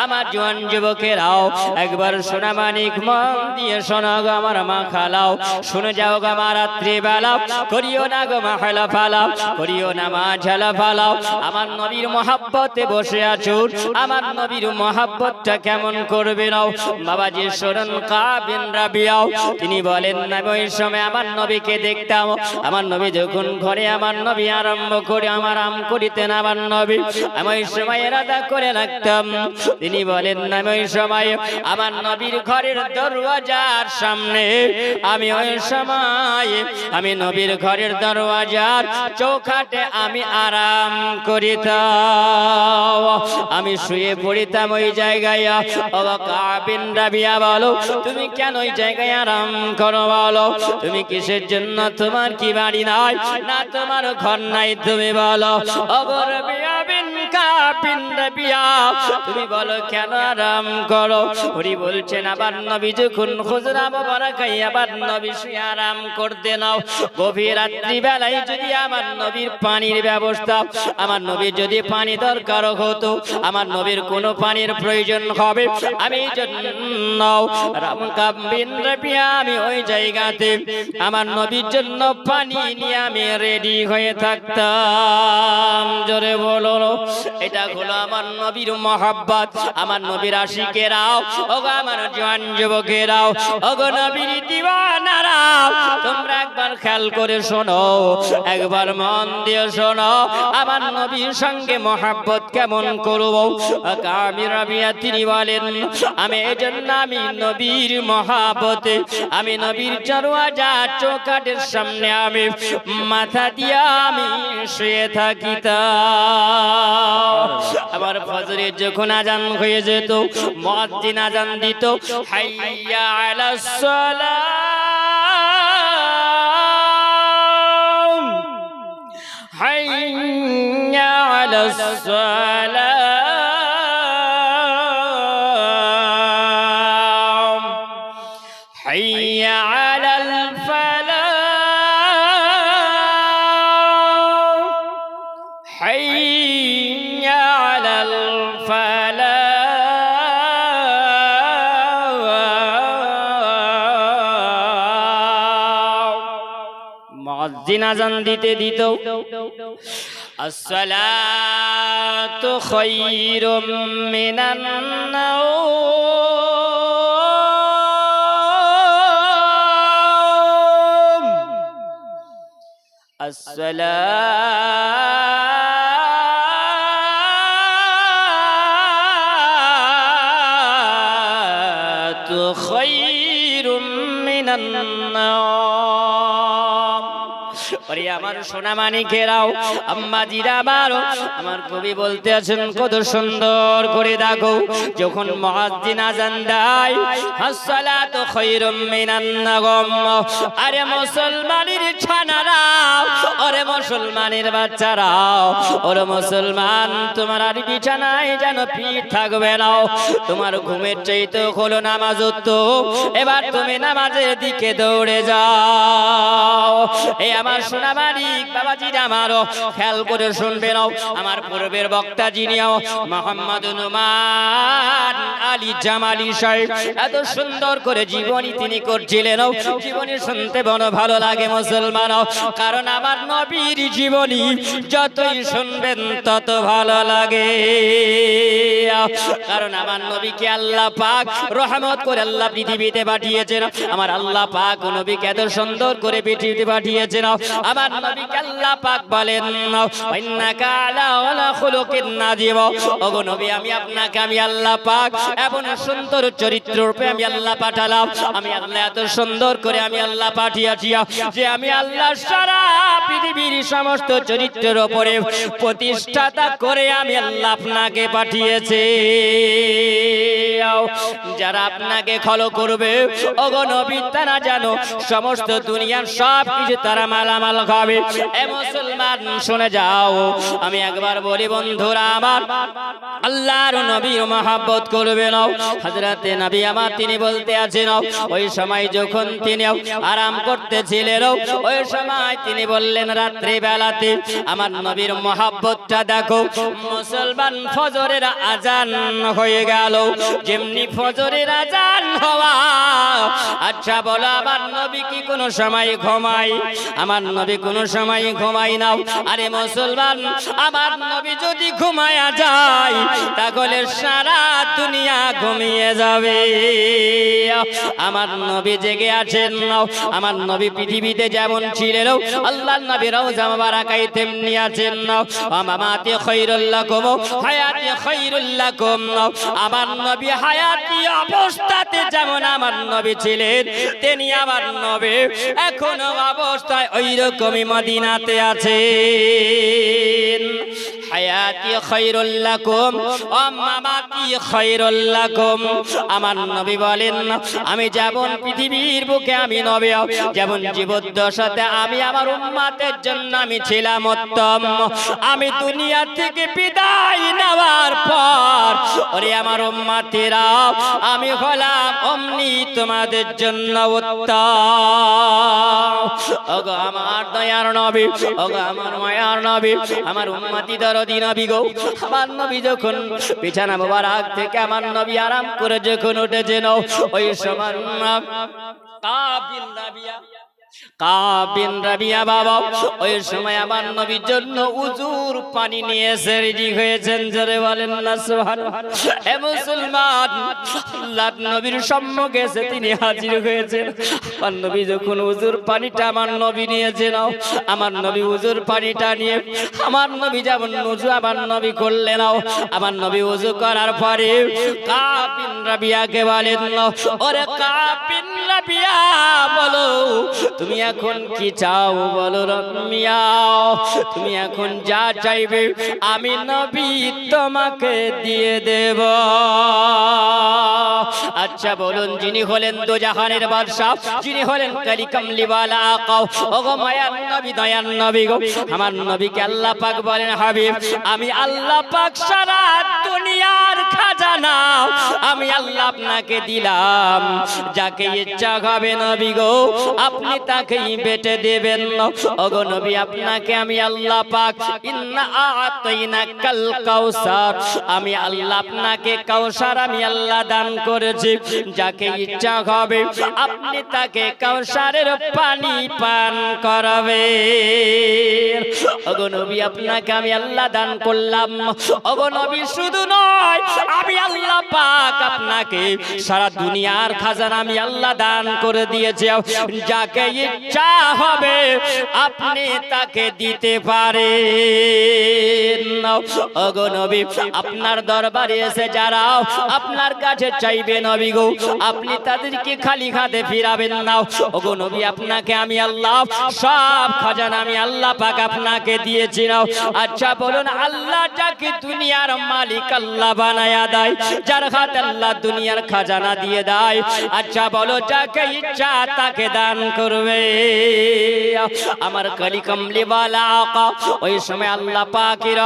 আমার জওয়ান যুবকেরাও একবার সোনা মানিক মন দিয়ে শোনো গো আমার মা খালাও, শুনে যাও গো আমার রাত্রিবেলা, করিও না গো মাহলা ফালাও, করিও না মা ঝালা ফালাও। আমার নবীর মহাব্বতে বসে আছো, আমার নবীর মহাব্বতটা কেমন করবে নাও। বাবাজি শোনেন কাব বিন রাবিয়াও, তিনি বলেন না ওই সময় আমার নবীকে দেখতাম, আমার নবী যখন ঘরে আমার নবী আরম্ভ করে আমার আম করিতেন, আমার নবী আমি ওই সময় এরাদা করে রাখতাম। তিনি বলেন না ওই সময় আমার নবীর ঘরের দরওয়াজার সামনে আমি ওই সময় আমি নবীর ঘরের দরওয়াজার চৌকাঠে আমি আরাম করিতাম, আমি শুয়ে পড়িতাম ওই জায়গায়। ও কাব বিন রাবিয়া বলো তুমি কেন ওই জায়গায় আরাম করো বলো, তুমি কিসের জন্য, তোমার কি বাড়ি নাই না তোমার ঘর নাই, তুমি বলো। ও রাবিয়া বিন কাব বিন রাবিয়া তুমি বলো কেন আরাম করো। উনি বলছেন আবার নবী যখন খুজরা মোবারক আবার নবী শুয়ে আরাম করতে নাও, গভীর রাত্রি বেলায় যদি আমার নবীর পানির ব্যবস্থা, আমার নবীর যদি পানি দরকার হতো, আমার নবীর কোনো পানির প্রয়োজন হবে, আমি জন্য কাব বিন রাবিয়া আমি ওই জায়গাতে আমার নবীর জন্য পানি নিয়ে আমি রেডি হয়ে থাকতাম। জোরে বলো, এটা হলো আমার নবীর মহব্বত, আমার নবীর আশিকেরাও, ওগো আমার জওয়ান যুবকেরাও, ওগো নবীর দিওয়ানারাও, তোমরা একবার খেয়াল করে শোনো, একবার মন দিয়ে শোনো, আমার নবীর সঙ্গে মহব্বত কেমন করব। কাব বিন রাবিয়া তিনি বলেন আমি এজন্য আমি নবীর মহব্বতে আমি নবীর দরওয়াজা চৌকাঠের সামনে আমি মাথা দিয়া আমি শুয়ে থাকিতাম। আবার ফজরের যখন আজান হয়ে যেত, মুয়াজ্জিন আজান দিত, হাইয়া আলাস সালাম, হাইয়া আলাস সালাম, হাইয়া আলাল ফালাহ, হাইয়া আলাল ফালাহ। মুয়াজ্জিন আযান দিতে দিত আসসালাতু খায়রুম মিনান নাওম, আসসালাতু খায়রুম মিনান নাওম। ওরে আমার সোনা মানিকেরাও, আম্মাজিরা আমার কবি বলতে আছেন কত সুন্দর করে দেখো, যখন মুয়াজ্জিন আযান দেয় আসসালাতু খায়রুম মিনান নাওম, আরে মুসলমানের ছানারা, ওরে মুসলমানের বাচ্চারাও, ওরে মুসলমান তোমার আর বিছানায় যেন পিঠ থাকবে না, তোমার ঘুমের চাইতে হলো নামাজ তো, এবার তুমি নামাজের দিকে দৌড়ে যাও। এই আমার সোনা মানিক বাবাজিরা আমারও খেয়াল করে শুনবেন, আমার পূর্বের বক্তা যিনিও মোহাম্মদ নুমান আলী জামালি সাহেব এত সুন্দর করে জীবনী তিনি করছিলেন, জীবনী শুনতে বড় ভালো লাগে মুসলমান, কারণ আমার নবীর জীবনী যতই শুনবেন তত ভালো লাগে, কারণ আমার নবীকে আল্লাহ পাক রহমত করে আল্লাহ পৃথিবীতে পাঠিয়েছেন, আমার আল্লাহ পাক নবীকে এত সুন্দর করে পৃথিবীতে পাঠিয়েছেন। আমার নবীকে আল্লাহ পাক বলেন ইন্নাকা আলা খুলুকিন নাজিম, ওগো নবী আমি আপনাকে আমি আল্লাহ পাক এমন সুন্দর চরিত্র রূপে আমি আল্লাহ পাঠালাম, আমি আল্লাহ এত সুন্দর করে আমি আল্লাহ পাঠিয়েছি যে আমি আল্লাহ সারা পৃথিবীর সমস্ত চরিত্রের উপরে প্রতিষ্ঠাতা করে আমি আল্লাহ আপনাকে পাঠিয়েছি। যারা আপনাকে ফলো করবে ওগো নবী তারা জানো সমস্ত দুনিয়ার সব কিছু তারা মালামাল খাবে। এ মুসলমান শুনে যাও, আমি একবার বলি বন্ধুরা আমার, আল্লাহর নবীর মহব্বত করবে না। হযরতে নবী আমার তিনি বলতে আছেন, ওই সময় যখন তিনি আরাম করতেছিলেন ওই সময় তিনি বললেন রাত্রি বেলাতে আমার নবীর মহব্বতটা দেখো। মুসলমান ফজরের আজান হয়ে গেল, যেমনি ফজরের আজান হওয়া, আচ্ছা বলো আমার নবী কি কোনো সময় ঘুমায়? আমার নবী কোনো সময় ঘুমায় না। আরে মুসলমান, আমার নবী যদি ঘুমায়া যায় তাহলে সারা দুনিয়া ঘুমিয়ে যাবে। আমার নবী জেগে আছেন, আমার নবী পৃথিবীতে যেমন ছিলেন আল্লাহর নবী রওজা মুবারাকায় তেমনি আছেন। মামাতি খায়রুল লাকুম হায়াতি খায়রুল লাকুম, আমার নবী হায়াতি অবস্থাতে যেমন আমার নবী ছিলেন তিনি আমার নবী এখনো অবস্থায় ওইরকমই মদিনাতে আছেন। হায়াতি খায়রুল লাকুম ওয়া মামাতি খায়রুল লাকুম, আমার নবী বলেন আমি যেমন পৃথিবীর বুকে আমি নবী যেমন জীবদ্দশাতে আমি আমার উম্মতের জন্য আমি ছিলাম উত্তম, আমি দুনিয়া থেকে বিদায় নেওয়ার পর ওরে আমার উম্মতেরা আমি হলাম অমনি তোমাদের জন্য উত্তম। ওগো আমার দয়ার নবী, ওগো আমার মায়ার নবী, আমার উম্মতি দরদি নবী গো, আমার নবী যখন বিছানা মোবারক থেকে আমার নবী আরাম করে যখন উঠেছেন ওই সময় কাবিন রাবিয়া বাবা ওই সময় আমার নবীর জন্য উজুর পানি নিয়ে এসে রেডি হয়েছেন। জোরে বলেন না সুবহানাল্লাহ। হে মুসলমান, আল্লাহর নবীর সম্মুখে এসে তিনি হাজির হয়েছেন। আমার নবী যখন উজুর পানিটা আমার নবী নিয়েছেন, আমার নবী উজুর পানিটা নিয়ে আমার নবী যেমন উজু আমার নবী করলেন, আমার নবী উজু করার পরে কাবিন রাবিয়াকে বলেন, ওরে কাবিন রাবিয়া বলো তুমি এখন কি চাও? বলো রমিয়া, তুমি এখন যা চাইবে আমি নবী তোমাকে দিয়ে দেব। আচ্ছা বলুন, যিনি হলেন দোজাহানের বাদশা, যিনি হলেন কারি কামলিওয়ালা আকা, ওগো মায়ার নবী দয়ার নবী গো, আমার নবীকে আল্লাহ পাক বলেন হাবিব আমি আল্লাহ পাক সারা দুনিয়ার খাজানা আমি আল্লাহ আপনাকে দিলাম, যাকে ইচ্ছা হবে নবী গো আপনি তাকেই বেটে দেবেন। ওগো নবী আপনাকে আমি আল্লাহ পাক ইন্না আ'তাইনাকাল কাউসার, আমি আল্লাহ আপনাকে কাউসার আমি আল্লাহ দান করেছি, যাকে ইচ্ছা হবে আপনি তাকে কাউসারের পানি পান করাবেন। ওগো নবী আপনাকে আমি আল্লাহ দান করলাম। ওগো নবী শুধু নয় আমি আল্লাহ পাক আপনাকে সারা দুনিয়ার খাজানা আমি আল্লাহ দান করে দিয়েছি, যাকে ইচ্ছা হবে আপনি তাকে দিতে পারেন। ওগো নবী আপনার দরবারে এসে যারা আপনার কাছে চাইবে নবী গো আপনি তাদেরকে খালি হাতে ফিরাবেন না। ওগো নবী আপনাকে আমি আল্লাহ সব খাজানা আমি আল্লাহ পাক আপনাকে দিয়েছি। আচ্ছা বলুন, আল্লাহ যাকে দুনিয়ার মালিক আল্লাহ বানায়া দেয়, যার হাতে আল্লাহ দুনিয়ার খাজানা দিয়ে দেয়, আচ্ছা বলো যাকে ইচ্ছা তাকে দান করবে। আমার কালি কামলিওয়ালা আকা ওই সময় আল্লাহ পাকের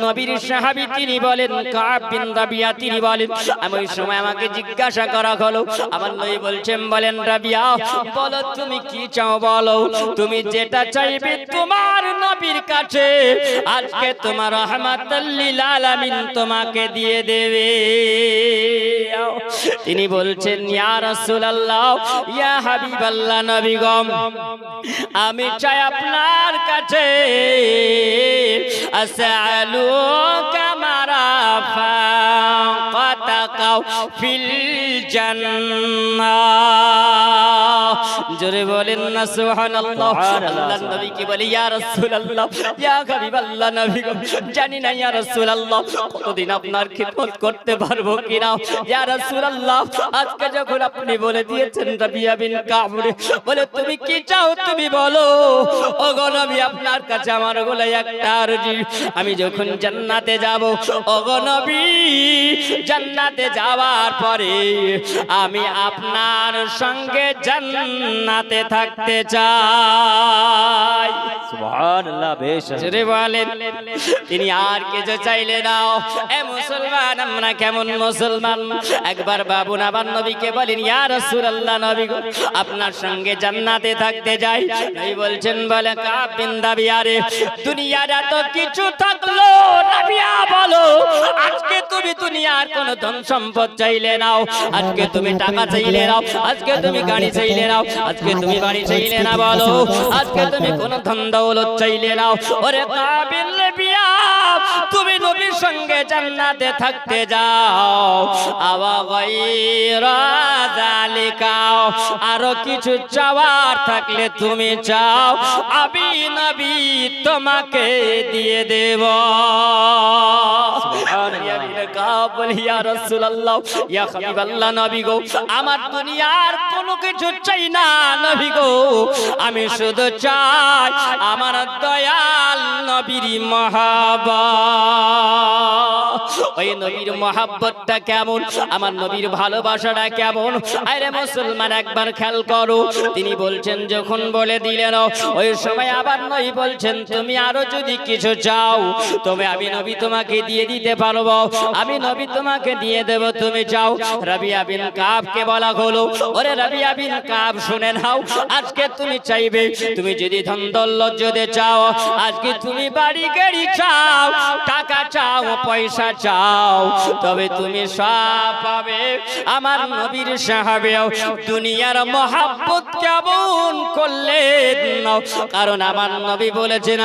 নবীর সাহাবী তিনি বলেন কাব বিন রাবিয়া তিনি বলেন আমি ওই সময় আমাকে জিজ্ঞাসা করা হলো, আমার নবী বলছেন বলেন রাবিয়া বলো তুমি কি চাও, বলো তুমি যেটা চাইবে তোমার নবীর কাছে আজকে তোমার রাহমাতুল লিল আলামিন তোমাকে দিয়ে দেবে। তিনি বলছেন ইয়া রাসূলুল্লাহ ইয়া হাবিবাল্লাহ নবী গো আমি চাই আপনার কাছে আসআলুকা মারাফাকাতাকা ফিল জান্নাহ। জোরে বলেন না সুবহানাল্লাহ। আল্লাহর নবী কি বলে ইয়া রাসূলুল্লাহ ইয়া হাবিবাল্লাহ নবী গো জানি না ইয়া রাসূলুল্লাহ কতদিন আপনার খিদমত করতে পারবো কিনা। ইয়া রাসূলুল্লাহ আজকে যখন আপনি বলে দিয়েছেন রাবিয়া বিন কাব বলে তুমি কি চাও তুমি বলো। ওগো নবী আপনার কাছে আমার বলে একটা আরজি, আমি যখন জান্নাতে যাব ওগো নবী জান্নাতে যাওয়ার পরে আমি আপনার সঙ্গে জান্নাতে থাকতে চাই। সুবহানাল্লাহ। বেশ জোরে বলেন। তিনি আর কিছু চাইলে নাও। এ মুসলমান, আমরা কেমন মুসলমান? একবার বাবু আমার নবীকে বলেন, ইয়া রাসূলুল্লাহ, নবী গো, আপনার সঙ্গে জান্নাতে থাকতে যাই। নবী বলছেন, বলে কাব বিন দাবিয়ারে, দুনিয়ার এত কিছু থাকলো নবিয়া বলো, আজকে তুমি দুনিয়ার কোন ধন সম্পদ চাইলে নাও, আজকে তুমি টাকা চাইলে নাও, আজকে তুমি গাড়ি চাইলে নাও, আজকে তুমি বাড়ি চাইলে না, বলো আজকে তুমি কোন ধন দৌলত চাইলে নাও। ওরে কাবিল নবিয়া, তুমি নবীর সঙ্গে জান্নাতে থাকতে যাও। আওয়া গায়রা যালিকা, আরো কিছু চাওয়ার থাকলে তুমি চাও, আমি নবী তোমাকে দিয়ে দেব। আমার দুনিয়ার কোনো কিছু চাই না নবী গো, আমি শুধু চাই আমার দয়াল নবীর মহাব্বত। ওই নবীর মহাব্বতটা কেমন, আমার নবীর ভালোবাসাটা কেমন? আরে মুসলমান, একবার খেয়াল করো। তিনি বলছেন, যখন বলে দিলেন, ওই সময় আবার নবী বলছেন, তুমি আরো যদি কিছু চাও তবে আমি নবী তোমাকে দিয়ে দিতে পারবো, আমি নবী তোমাকে দিয়ে দেব, তুমি চাও। রাবিয়া বিন কাবকে বলা হলো, ওরে রাবিয়া বিন কাব, শুনে নাও, আজকে তুমি চাইবে, তুমি যদি ধন দৌলত যদি চাও, আজকে তুমি বাড়ি গাড়ি চাও, টাকা চাও, পয়সা চাও, তবে তুমি সব পাবে। আমার নবীর সাহাবে দুনিয়ার মহাব্বত কেমন করলে নাও, কারণ আমার নবী বলেছেন,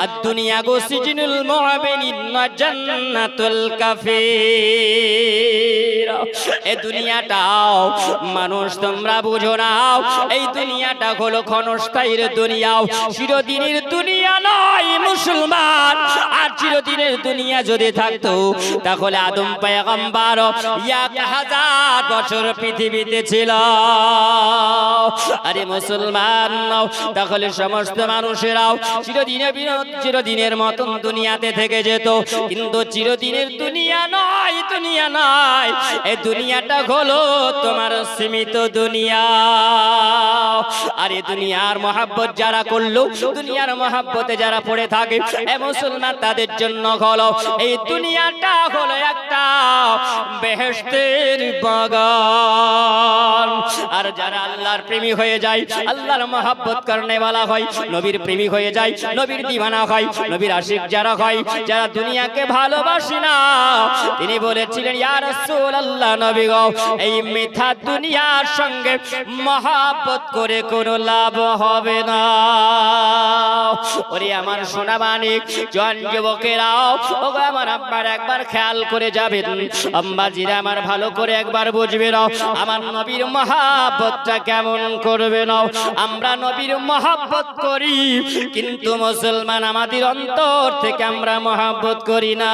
আর দুনিয়া গো সিজনুল মুমিনিন ওয়া জান্নাতুল কাফির। এই দুনিয়াটাও মানুষ তোমরা বুঝো নাও, এই দুনিয়াটা হলো ক্ষণস্থায়ীর দুনিয়া, চিরদিনের দুনিয়া নয় মুসলমান। আর চিরদিনের দুনিয়া যদি থাকতো তাহলে আদম পয়গম্বর 1000 বছর পৃথিবীতে ছিল। আরে মুসলমান, তাহলে সমস্ত মানুষেরাও চিরদিনের মতন দুনিয়াতে থেকে যেত, কিন্তু চিরদিনের দুনিয়া নয়, দুনিয়া নয়, এই দুনিয়াটা হলো তোমার সীমিত দুনিয়া। আর এই দুনিয়ার মহাব্বত যারা করলো, দুনিয়ার মহাব্বতে যারা পড়ে থাকে, এ মুসলমান, তাদের জন্য হলো এই দুনিয়াটা হলো একটা বেহেশতের বাগান। আর যারা আল্লাহর প্রেমী হয়ে যায়, আল্লাহর মহাব্বত করনে वाला হয়, নবীর প্রেমী হয়ে যায়, নবীর দিওয়ানা হয়, নবীর আশিক যারা হয়, যারা দুনিয়াকে ভালোবাসে না, তিনি বলেছিলেন, ইয়া রাসূলুল্লাহ, নবী গো, এই মিথ্যা দুনিয়ার সঙ্গে মহাব্বত করে কোনো লাভ হবে না। ওরে আমার সোনা মানিক, জন যুবকেরাও, ওগো আমার আব্বার, একবার খেয়াল করে যাবেন, আম্বাজিরা আমার ভালো করে একবার বুঝবেন, আমার নবীর মহাব্বতটা কেমন করবে না। আমরা নবীর মহাব্বত করি, কিন্তু মুসলমান আমাদের অন্তর থেকে আমরা মহাব্বত করি না।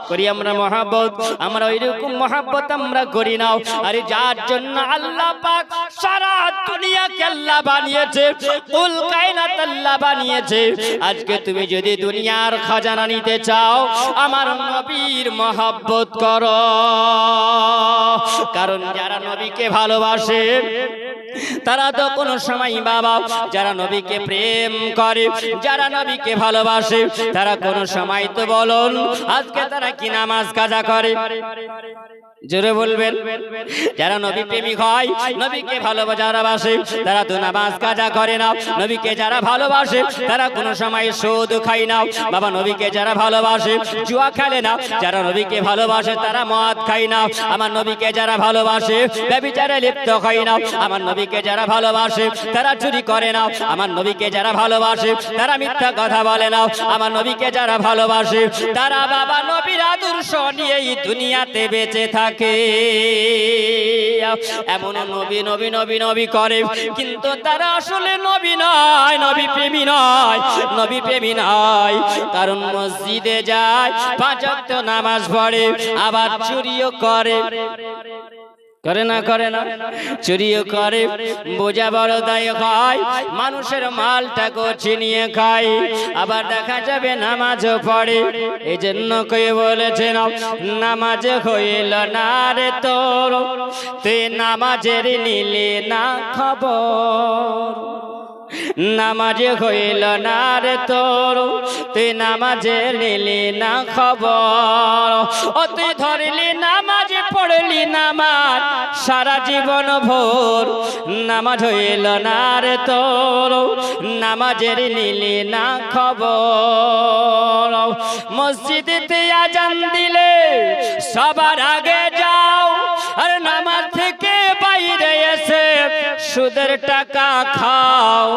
করি আমরা মহাব্বত? আমরা ওইরকম মহাব্বত আমরা করি না। আরে যার জন্য আল্লাহ পাক সারা দুনিয়াকে আল্লাহ বানিয়েছে, কুল কায়নাত আল্লাহ বানিয়েছে। আজকে তুমি যদি দুনিয়ার খাজানা নিতে চাও, আমার নবীর মহাব্বত করো, কারণ যারা নবীকে ভালোবাসে তারা তো কোনো সময়, বাবা, যারা নবীকে প্রেম করে, যারা নবীকে ভালোবাসে, তারা কোনো সময় তো বলুন আজকে তারা কি নামাজ কাজা করে? জোরে বলবেন। যারা নবী প্রেমিক হয়, নবীকে ভালোবাসে, তারা তো নামাজ কাজা করে না। নবীকে যারা ভালোবাসে তারা কোনো সময় সুদ খায় না, বাবা। নবীকে যারা ভালোবাসে জুয়া খেলে না, যারা নবীকে ভালোবাসে তারা মদ খায় না। আমার নবীকে যারা ভালোবাসে ব্যভিচারে লিপ্ত হয় না। আমার নবীকে যারা ভালোবাসে তারা চুরি করে না। আমার নবীকে যারা ভালোবাসে তারা মিথ্যা কথা বলে না। আমার নবীকে যারা ভালোবাসে তারা, বাবা, নবীর আদর্শ নিয়ে এই দুনিয়াতে বেঁচে থাকে। এমন নবী নবী নবী নবী করে, কিন্তু তারা আসলে নবী নয়, নবী প্রেমী নয়, নবী প্রেমী নয়। কারণ মসজিদে যায়, 5 ওয়াক্ত নামাজ পড়ে, আবার চুরিও করে। করে না করে না, চুরিও করে, বোঝা বড় দায় হয়, মানুষের মালটাকে ছিনিয়ে খায়, আবার দেখা যাবে নামাজও পড়ে। এই জন্য কে বলেছেন নামাজ হইল না রে তোর, তুই নামাজের নিলে না খবর। নামাজ হইল না রে তোর, তুই নামাজে নিলি না খবর। ও তুই ধরলি নামাজ, পড়লি নামাজ সারা জীবন ভোর, নামাজ হইল না রে তোর, নামাজের নিলি না খবর। মসজিদেতে আজান দিলে সবার আগে যাও, আর নামাজ থেকে বাইরে এসে সুদের টাকা খাও,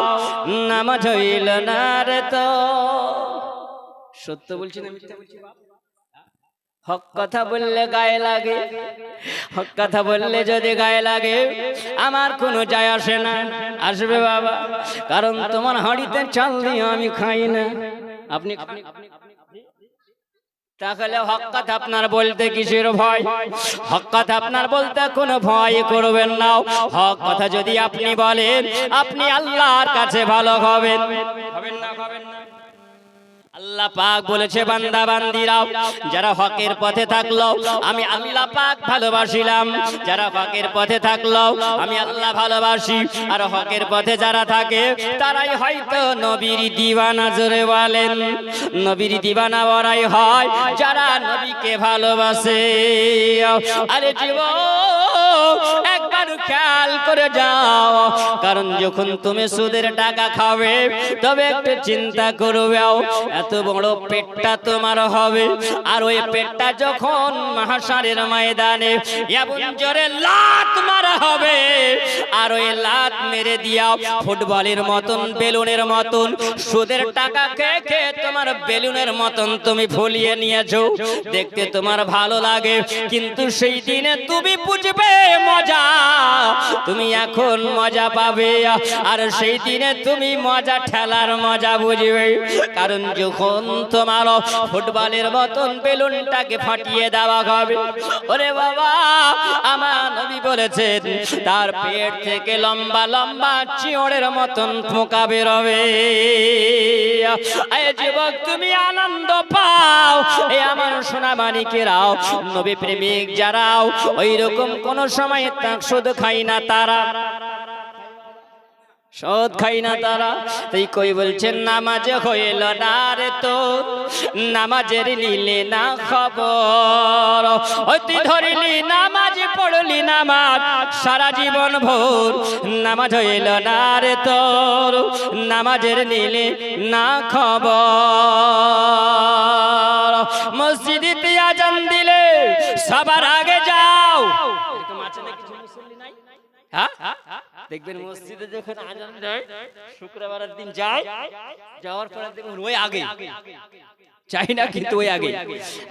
নামাজ হইল না রে তো। সত্য বলছি না মিথ্যা বলছি? হক কথা বললে গায়ে লাগে, হক কথা বললে যদি গায়ে লাগে আমার কোনো যায় আসে না। আসবে বাবা, কারণ তোমার হাঁড়িতে চাল দিয়ে আমি খাই না। আপনি তাহলে হক কথা আপনার বলতে কিসের ভয়? হক কথা আপনার বলতে কোনো ভয় করবেন না। হক কথা যদি আপনি বলেন, আপনি আল্লাহর কাছে ভালো হবেন। হবেন না? হবেন না? আল্লাহ পাক বলেছে, বান্দা বান্দিরাও যারা হকের পথে থাকলো আমি আল্লাহ পাক ভালোবাসিলাম। যারা হকের পথে থাকলো আমি আল্লাহ ভালোবাসি। আর হকের পথে যারা থাকে তারাই হয়তো নবীর দিওয়ানা। জোরে বলেন, নবীর দিওয়ানা ওরাই হয় যারা নবীকে ভালোবাসে। আরে জীবন একবার খেয়াল করে যাও, কারণ যখন তুমি সুদের টাকা খাবে তবে একটু চিন্তা করবে, এত বড় পেটটা তোমার হবে, আর ওই পেটটা যখন মাহশারের ময়দানে এমন জোরে লাত মারা হবে, আর ওই লাত মেরে দিয়াও ফুটবলের মতন, বেলুনের মতন, সুদের টাকা খেয়ে খেয়ে তোমার বেলুনের মতন তুমি ফুলিয়ে নিয়েছো। দেখতে তোমার ভালো লাগে, কিন্তু সেই দিনে তুমি বুঝবে মজা, তুমি এখন মজা পাবে, আর সেই দিনে তুমি মজা ঠেলার মজা বুঝবে। কারণ যখন তোমার ফুটবলের মতন বেলুনটাকে ফাটিয়ে দেওয়া হবে, ওরে বাবা আমার নবী বলেছেন তার পেট থেকে লম্বা লম্বা চিড়ের মতন পোকা বেরোবে। এই যুবক তুমি আনন্দ পাও, এই আমার সোনা মানিকেরাও, নবী প্রেমিক যারাও ওই রকম কোন সময় সুদ খাই না তারা, সুদ খাই না তারা। তাই কই বলছেন নামাজ হইল না রে তোর, নামাজের নিলে না খবর। ওই তুই ধরলি নামাজ, পড়লি নামাজ সারা জীবন ভোর, নামাজ হইল না রে তোর, নামাজের নিলে না খবর। মসজিদেতে আজান দিলে সবার আগে যাও। এরকম আছে নাকি মুসল্লি নাই? হ্যাঁ, দেখবেন মসজিদে যখন আজান দেয় শুক্রবারের দিন যায়, যাওয়ার পরে দেখবেন ওই আগে চাই না, কিন্তু ওই আগে।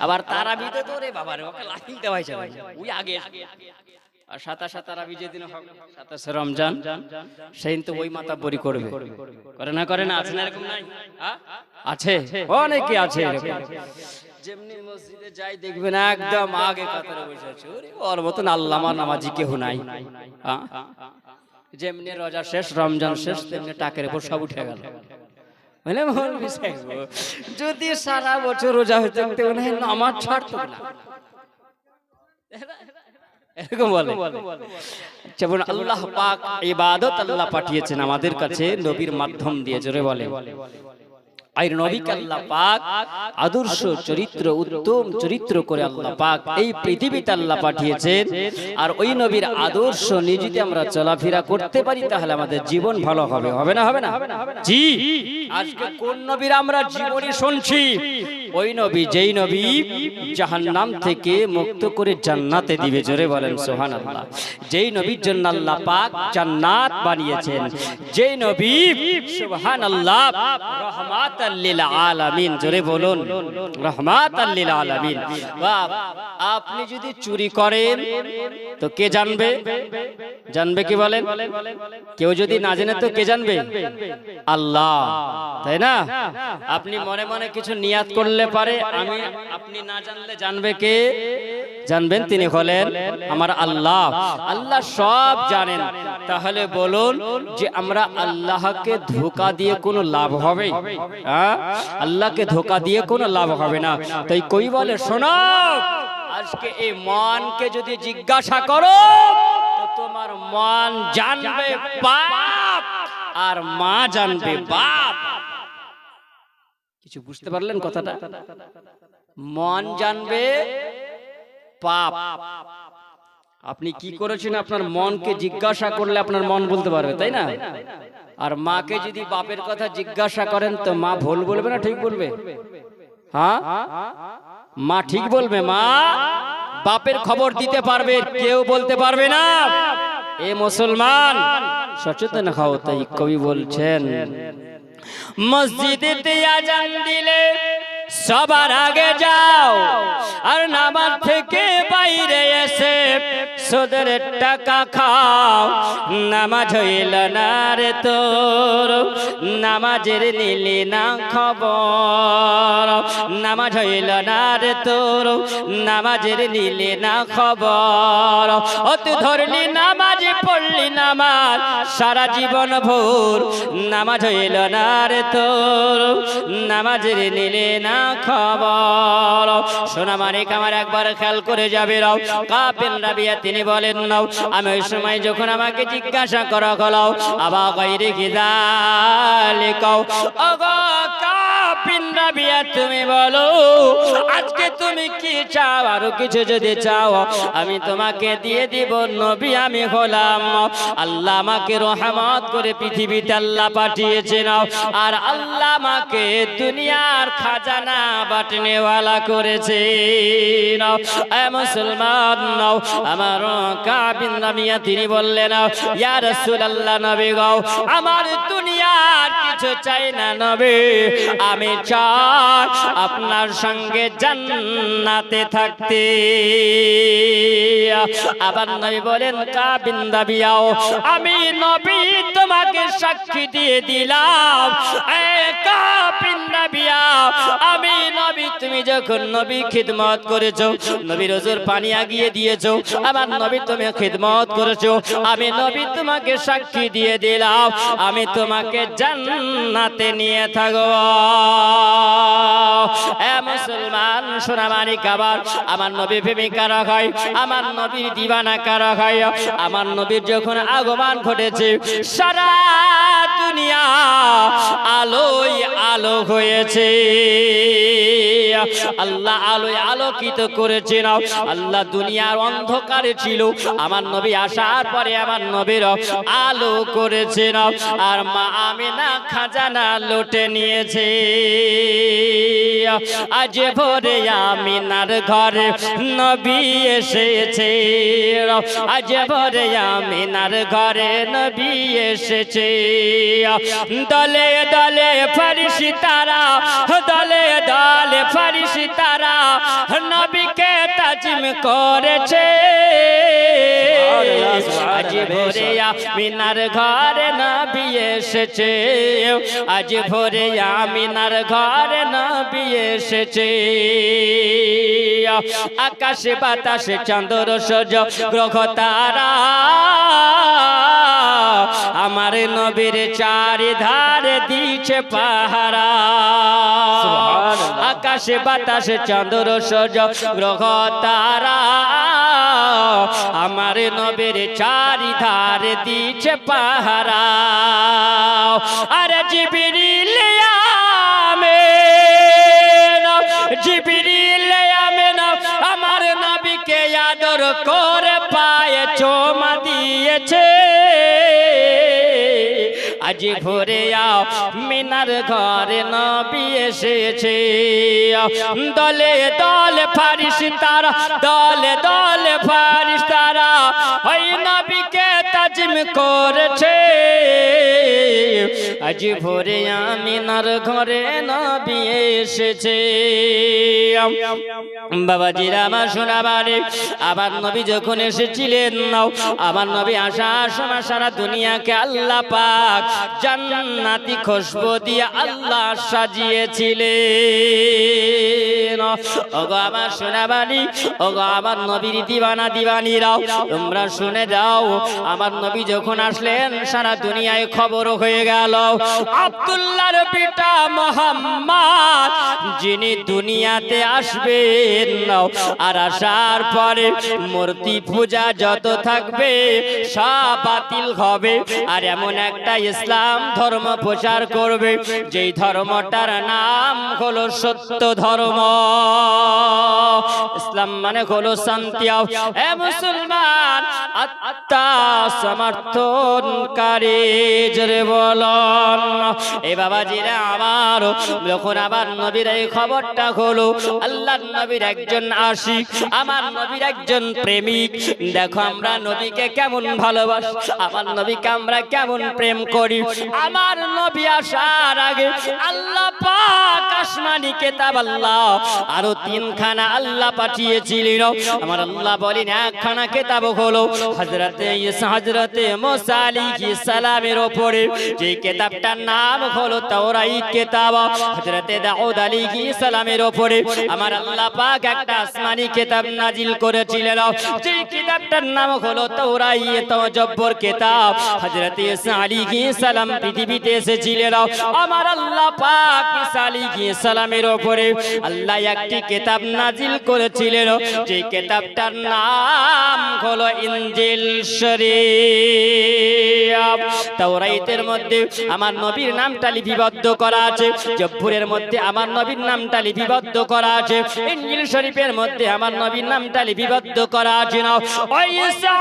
আবার তারাবিতে তো রে বাবা রে ওকে লাইন দেওয়াই যায়, ওই আগে। আর 27 তারাবি যেদিন হবে 27 রমজান, সেদিন তো ওই মাতাব্বরি করবে। করে না? করে না? আছে না এরকম? নাই আছে, অনেকে আছে এরকম। যেমনি মসজিদে যাই দেখবেন একদম আগে কাতারে বসে আছে, ওর মতন আল্লামা নামাজি কেউ নাই। যেমনি রোজা শেষ, রমজান শেষ, তেমনি টাকের উপর সব উঠে গেল। যদি সারা বছর রোজা হইতে নামাজ ছাড়তো না, এরকম বলে। যেমন আল্লাহ পাক ইবাদত আল্লাহ পাঠিয়েছেন আমাদের কাছে নবীর মাধ্যম দিয়ে। জোরে বলে, আর নবীকে আল্লাহ পাক আদর্শ চরিত্র, উত্তম চরিত্র করে আল্লাহ পাক এই পৃথিবীতে আল্লাহ পাঠিয়েছেন। আর ওই নবীর আদর্শ নিয়ে যদি আমরা চলাফেরা করতে পারি তাহলে আমাদের জীবন ভালো হবে। হবে না? হবে না? জি। আজকে কোন নবীর আমরা জীবনী শুনছি? ওই নবী, যেই নবী জাহান্নাম থেকে মুক্ত করে জান্নাতে দিবে। জোরে বলেন সুবহানাল্লাহ। যেই নবীর জন্য আল্লাহ পাক জান্নাত বানিয়েছেন, যেই নবী সুবহানাল্লাহ রহমাতাল লিল আলামিন। জোরে বলুন রহমাতাল লিল আলামিন। আপনি যদি চুরি করেন তো কে জানবে? জানবে কি বলেন? কেউ যদি না জানে তো কে জানবে? আল্লাহ, তাই না? আপনি মনে মনে কিছু নিয়াত করলে পারে, আপনি না জানলে জানবে কে? জানবেন তিনি হলেন আমার আল্লাহ। আল্লাহ সব জানেন। তাহলে বলুন যে আমরা আল্লাহকে ধোঁকা দিয়ে কোনো লাভ হবে? আল্লাহকে ধোঁকা দিয়ে কোনো লাভ হবে না। তাই কই বলে, শোনো, আজকে এই মনকে যদি জিজ্ঞাসা করো তো তোমার মন জানবে পাপ আর মা জানবে বাপ। কিছু বুঝতে পারলেন কথাটা? মন জানবে পাপ। আপনি কি করেছেন আপনার মনকে জিজ্ঞাসা করলে আপনার মন বলতে পারবে, তাই না? আর মাকে যদি বাপের কথা জিজ্ঞাসা করেন তো মা ভুল বলবে না ঠিক বলবে? হ্যাঁ, মা ঠিক বলবে। মা বাপের খবর দিতে পারবে, কেউ বলতে পারবে না। এ মুসলমান সচেতন হও। তাই কবি বলছেন, মসজিদে আজান দিলে সবার আগে যাও, আর নামাজ থেকে বাইরে এসে সুদের টাকা খাও। নামাজ হইল না রে তোর, নামাজের নিলি না খবর। নামাজ হইল না রে তোর, নামাজের নিলি না খবর। ও তুই ধরলি নামাজ, পড়লি নামাজ সারা জীবন ভোর। নামাজ হইল না রে তোর, নামাজের নিলি না খবর। সোনা মানিক আমার একবার খেয়াল করে যাবে রাও। কাবিন রাবিয়া তিনি বলেন, নাও আমি ওই সময় যখন আমাকে জিজ্ঞাসা করা হলো আবা গায়রি কিযালিকাও, ওগো কাবিন রাবিয়া তুমি বলো আজকে তুমি কি চাও? আরো কিছু যদি চাও আমি তোমাকে দিয়ে দিব। নবী আমি হলাম, আল্লাহ আমাকে রহমত করে পৃথিবীতে আল্লাহ পাঠিয়েছেন, আর আল্লাহ আমাকে দুনিয়ার খাজানা বাটনেওয়ালা করেছে। মুসলমান আমার কাবিন রাবিয়া তিনি বললেন, ইয়া রাসূলুল্লাহ, নবী গো আমার দুনিয়ার কিছু চাই না নবী, আমি চাই আপনার সঙ্গে জান্নাতে থাকতে। আবার নবী বলেন, কাবিন রাবিয়া আমি নবী তোমাকে সাক্ষী দিয়ে দিলাম, কাবিন রাবিয়া আমি নবী, তুমি যখন নবী খিদমত করেছো, নবীর হুজুর পানি আগিয়ে দিয়েছো, আমার নবী তুমি খিদমত করেছো, আমি নবী তোমাকে সাক্ষী দিয়ে দিলাম আমি তোমাকে জান্নাতে নিয়ে থাকব। এ মুসলমান সোনা মানিক, আবার আমার নবী প্রেমিক কারা হয়, আমার নবীর দিওয়ানা কারা হয়? আমার নবীর যখন আগমন ঘটেছে সারা দুনিয়া আলোয় আলো হয়েছে। আল্লাহ আলোয় আলোকিত করেছেন। আল্লাহ দুনিয়ার অন্ধকারে ছিল, আমার নবী আসার পরে আমার নবীর আলো করেছেন, আর মা আমিনা খাজানা লুটে নিয়েছে। আজ ভোরে আমিনার ঘরে নবী এসেছে, আজ ভোরে আমিনার ঘরে নবী এসেছে। দলে দলে ফেরেশতারা, দলে দলে ফেরেশতারা নবীকে তাজিম করেছে। আজ ভোরে আমিনার ঘরে নবী এসেছে, আজ ভোরে আমিনার ঘরে নবী এসেছে। আকাশে বাতাসে চন্দ্র সূর্য গ্রহ তারা আমার নবীর চারিধারে দিচ্ছে পাহারা। আকাশে বাতাসে চন্দ্র সূর্য গ্রহ তারা আমার নবীর চারিধারে দিচ্ছে পাহারা। আরে জিবরিল আমিন, জিবরিল আমিন আমার নবীকে আদর করে পায়ে চুমা দিয়েছে। আজ ভোরে আমিনার ঘরে নবী এসেছে। দলে দলে ফেরেশতারা, দলে দলে ফেরেশতারা ওই নবীকে তাজিম করেছে। আজ ভোরে আমিনার ঘরে নবী এসেছে। বাবাজিরা আমার শোনাবারে, আবার নবী যখন এসেছিলেন, আমার নবী আসার সময় সারা দুনিয়াকে আল্লাহ পাক জান্নাতি খুশবু দিয়ে আল্লাহ সাজিয়েছিলেন। ওগো আমার শোনাবানি, ওগো আমার নবীর দিবানিরাও, তোমরা শুনে যাও। আমার নবী যখন আসলেন সারা দুনিয়ায় খবর হয়ে গেল, আব্দুল্লাহর পিতা মুহাম্মদ যিনি দুনিয়াতে আসবেন, আর আসার পরে মূর্তি পূজা যত থাকবে সব বাতিল হবে, আর এমন একটা ইসলাম ধর্ম প্রচার করবে যেই ধর্মটার নাম হলো সত্য ধর্ম। ইসলাম মানে হলো শান্তি। এ মুসলমান, আত্মা সমর্থনকারী জোরে বলুন। এ বাবাজিরা আমার, যখন আবার নবীর এই খবরটা হলো, আল্লাহর নবীর একজন আশিক, আমার নবীর একজন প্রেমিক। দেখো আমরা নবীকে কেমন ভালোবাসি, আমার নবীকে আমরা কেমন প্রেম করি। আমার নবী আসার আগে আল্লাহ পাক আসমানি কিতাব আল্লাহ আরো 3খানা আল্লাহ পাঠিয়েছিলেন। আমার আল্লাহ বলেন একখানা কিতাব হলো হযরতে ঈসা হযরতে মুসা আলাইহিস সালামের উপরে, যে কিতাবটার নাম হলো তাওরাত কিতাব। হযরতে দাউদ আলাইহিস সালামের উপরে আমার আল্লাহ পাক একটা আসমানি কিতাব নাজিল করেছিলেন, যে কিতাবটার নাম হলো তাওরাত জব্বর কিতাব। হযরতে ঈসা আলাইহিস সালাম পৃথিবীতে এসেছিলেন, আমার আল্লাহ পাক ঈসা আলাইহিস সালামের উপরে আল্লাহ একটি কিতাব নাজিল করেছিলেন, যে কিতাবটার নাম হলো ইনজিল শরীফ। তাওরাতের মধ্যে আমার নবীর নামটা লিপিবদ্ধ করা আছে, জব্বুরের মধ্যে আমার নবীর নামটা লিপিবদ্ধ করা আছে, ইনজিল শরীফের মধ্যে আমার নবীর নামটা লিপিবদ্ধ করা আছে। ঈসা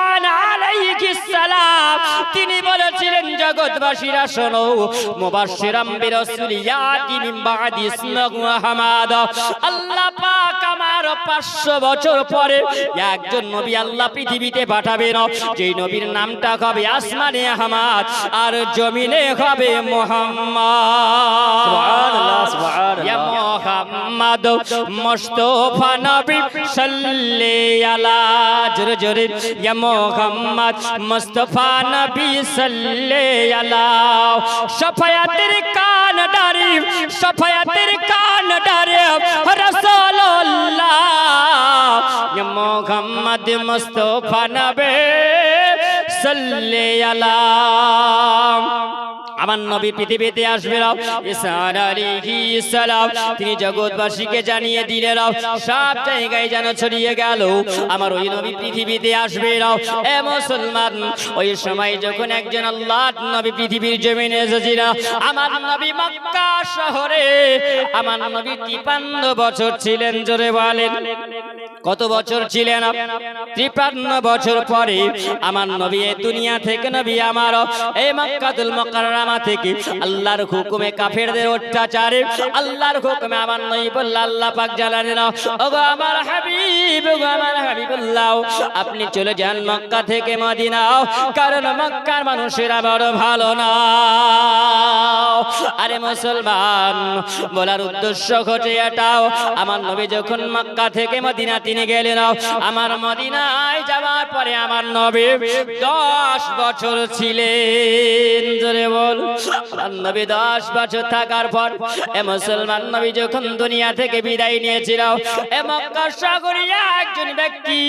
আলাইহিস সালাম তিনি বলেছিলেন, জগৎবাসীরা শোনো, মুবাশশিরাম বিরাসূলি ইয়াতি মিন বাদি ইসমিহি আহমদ। আল্লাহ পাক আমার 500 বছর পরে একজন নবী আল্লাহ পৃথিবীতে পাঠাবেন, যেই নবীর নামটা হবে আসমানে আহমদ আর জমিনে হবে মুহাম্মদ। সুবহানাল্লাহ, সুবহানাল্লাহ। ইয়া মুহাম্মদ মুস্তাফা নবী সাল্লাল্লাহু আলা, জোরে জোরে, ইয়া মুহাম্মদ মুস্তাফা নবী সাল্লাল্লাহু আলা। শাফায়াতের কান ডারি, শাফায়াতের কান ডারে রাসূলুল্লাহ, ইয়া মুহাম্মদ মুস্তাফা নবী সাল্লাল্লাহু আলা। আমার নবী পৃথিবীতে আসবেন, ঈসা আলাইহিস সালাম তিনি জগৎবাসীকে জানিয়ে দিলেন, সব জায়গায় যেন ছড়িয়ে গেল আমার ওই নবী পৃথিবীতে আসবেন। এ মুসলমান, ওই সময় যখন একজন আল্লাহর নবী পৃথিবীর জমিনে এসেছিল, আমার নবী মক্কা শহরে আমার নবী 53 বছর ছিলেন। জোরে বলেন কত বছর ছিলেন? 53 বছর পরে আমার নবী এই দুনিয়া থেকে, নবী আমার এই মক্কাতুল মুকাররমা থেকে আল্লাহর হুকুমে কাফেরদের অত্যাচারে আল্লাহর হুকুমে আমার নবী বলল, আল্লাহ পাক জানালেন, ওগো আমার হাবিব, ওগো আমার হাবিবুল্লাহ, আপনি চলে যান মক্কা থেকে মদিনা, কারণ মক্কার মানুষেরা বড় ভালো না। আরে মুসলমান, বলার উদ্দেশ্য ঘটে এটাও, আমার নবী যখন মক্কা থেকে মদিনা তিনি গেলেন, আমার মদিনায় যাওয়ার পরে আমার নবী 10 বছর ছিলেন। জোরে বল, আমার নবী 10 বছর থাকার পর এ মুসলমান নবী যখন দুনিয়া থেকে বিদায় নিয়েছিল, এ মক্কা শহরিয়া একজন ব্যক্তি,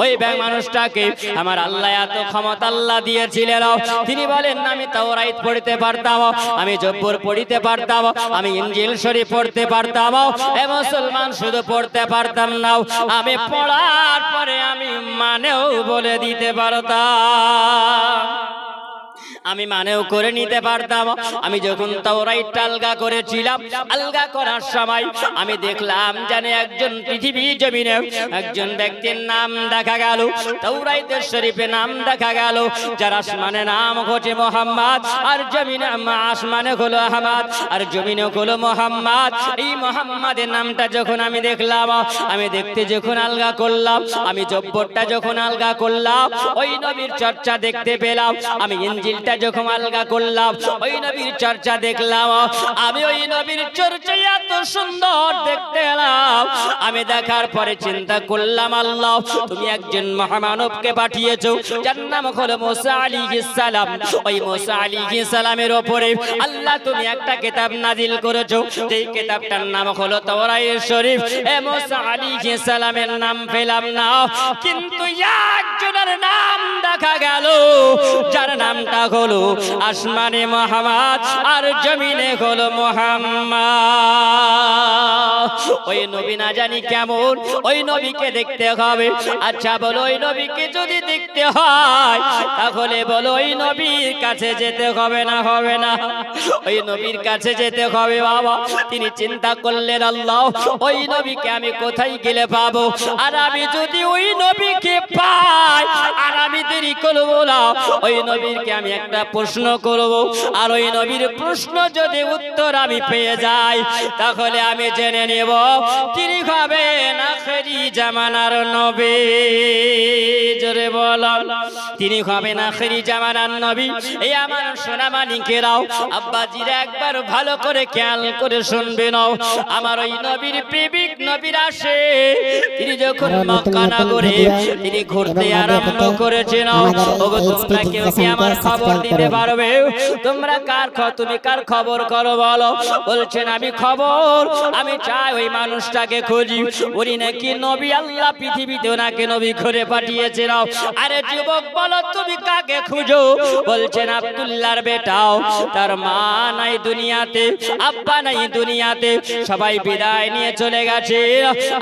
ওই মানুষটাকে আমার আল্লাহ এত ক্ষমতা আল্লাহ দিয়েছিলেন, তিনি বলেন, আমি তাওরাত পড়তে পারতাম, আমি জব্বর পড়তে পারতাম, আমি ইনজিল শরীফ পড়তে পারতাম। এ মুসলমান, শুধু পড়তে পারতাম না, আমি পড়ার পরে আমি মানেও বলে দিতে পারতাম, আমি মানেও করে নিতে পারতাম। আমি যখন তাওরাতটা আলগা করেছিলাম, আলগা করার সময় আমি দেখলাম জানে একজন পৃথিবী জমিনে একজন ব্যক্তির নাম দেখা গেল, তাওরাতের শরীফে নাম দেখা গেল, যার আসমানে নাম ঘটে মুহাম্মদ, আর জমিনে আসমানে হলো আহমদ, আর জমিনে হলো মুহাম্মদ। এই মুহাম্মাদের নামটা যখন আমি দেখলাম, আমি দেখতে যখন আলগা করলাম, আমি জব্বরটা যখন আলগা করলাম, ওই নবীর চর্চা দেখতে পেলাম, আমি ইনজিলটা যখন আলগা করলাম, ওই নবীর চর্চা দেখলাম, আমি ওই নবীর চর্চা এত সুন্দর দেখতে এলাম। আমি দেখার পরে চিন্তা করলাম, আল্লাহ তুমি একজন মহামানবকে পাঠিয়েছো, যার নাম হলো মুসা আলাইহিস সালাম। ওই মুসা আলাইহিস সালামের উপরে আল্লাহ তুমি একটা কিতাব নাজিল করেছো, যেই কিতাবটার নাম হলো তাওরাত শরীফ। এ মুসা আলাইহিস সালামের নাম পেলাম না, কিন্তু একজনের নাম দেখা গেল, যার নামটা হলো আসমানে মুহাম্মদ আর জমিনে হলো মুহাম্মদ। ওই নবী না জানি কেমন, ওই নবীকে দেখতে হবে। আচ্ছা বলো, ওই নবীকে যদি দেখতে হয় তাহলে বলো ওই নবীর কাছে যেতে হবে না হবে না? ওই নবীর কাছে যেতে হবে বাবা। তিনি চিন্তা করলেন, আল্লাহ ওই নবীকে আমি কোথায় গেলে পাবো? আর আমি যদি ওই নবীকে পাই আর আমি দেরি করবো না, ওই নবীকে আমি একটা প্রশ্ন করব, আর ওই নবীর প্রশ্ন যদি উত্তর আমি পেয়ে যাই তাহলে আমি জেনে নেব তিনি হবেন আখেরি জামানার নবী। জোরে বলো, তিনি হবেন আখেরি জামানার নবী। এই আমার সোনা মানিকেরাও, আব্বাজিরা একবার ভালো করে খেয়াল করে শুনবেন। আমার ওই নবীর প্রেমিক নবীর আসে, তিনি যখন মক্কা নগরে তিনি ঘুরতে আরম্ভ করেছেন। ওগো তোমরা কেউ কি আমার খবর দিতে পারবে? তোমরা তুমি কার খবর করো বলো? বলছেন আমি খবর, আমি চাই ওই মানুষটাকে খুঁজি, উনি নাকি নবী, আল্লাহ পৃথিবীতে ওনাকে নবী করে পাঠিয়েছেন। আরে যুবক বলো তুমি কাকে খুঁজো? বলছেন আব্দুল্লাহর বেটাও, তার মা নাই দুনিয়াতে, আব্বা নাই দুনিয়াতে, সবাই বিদায় নিয়ে চলে গেছে।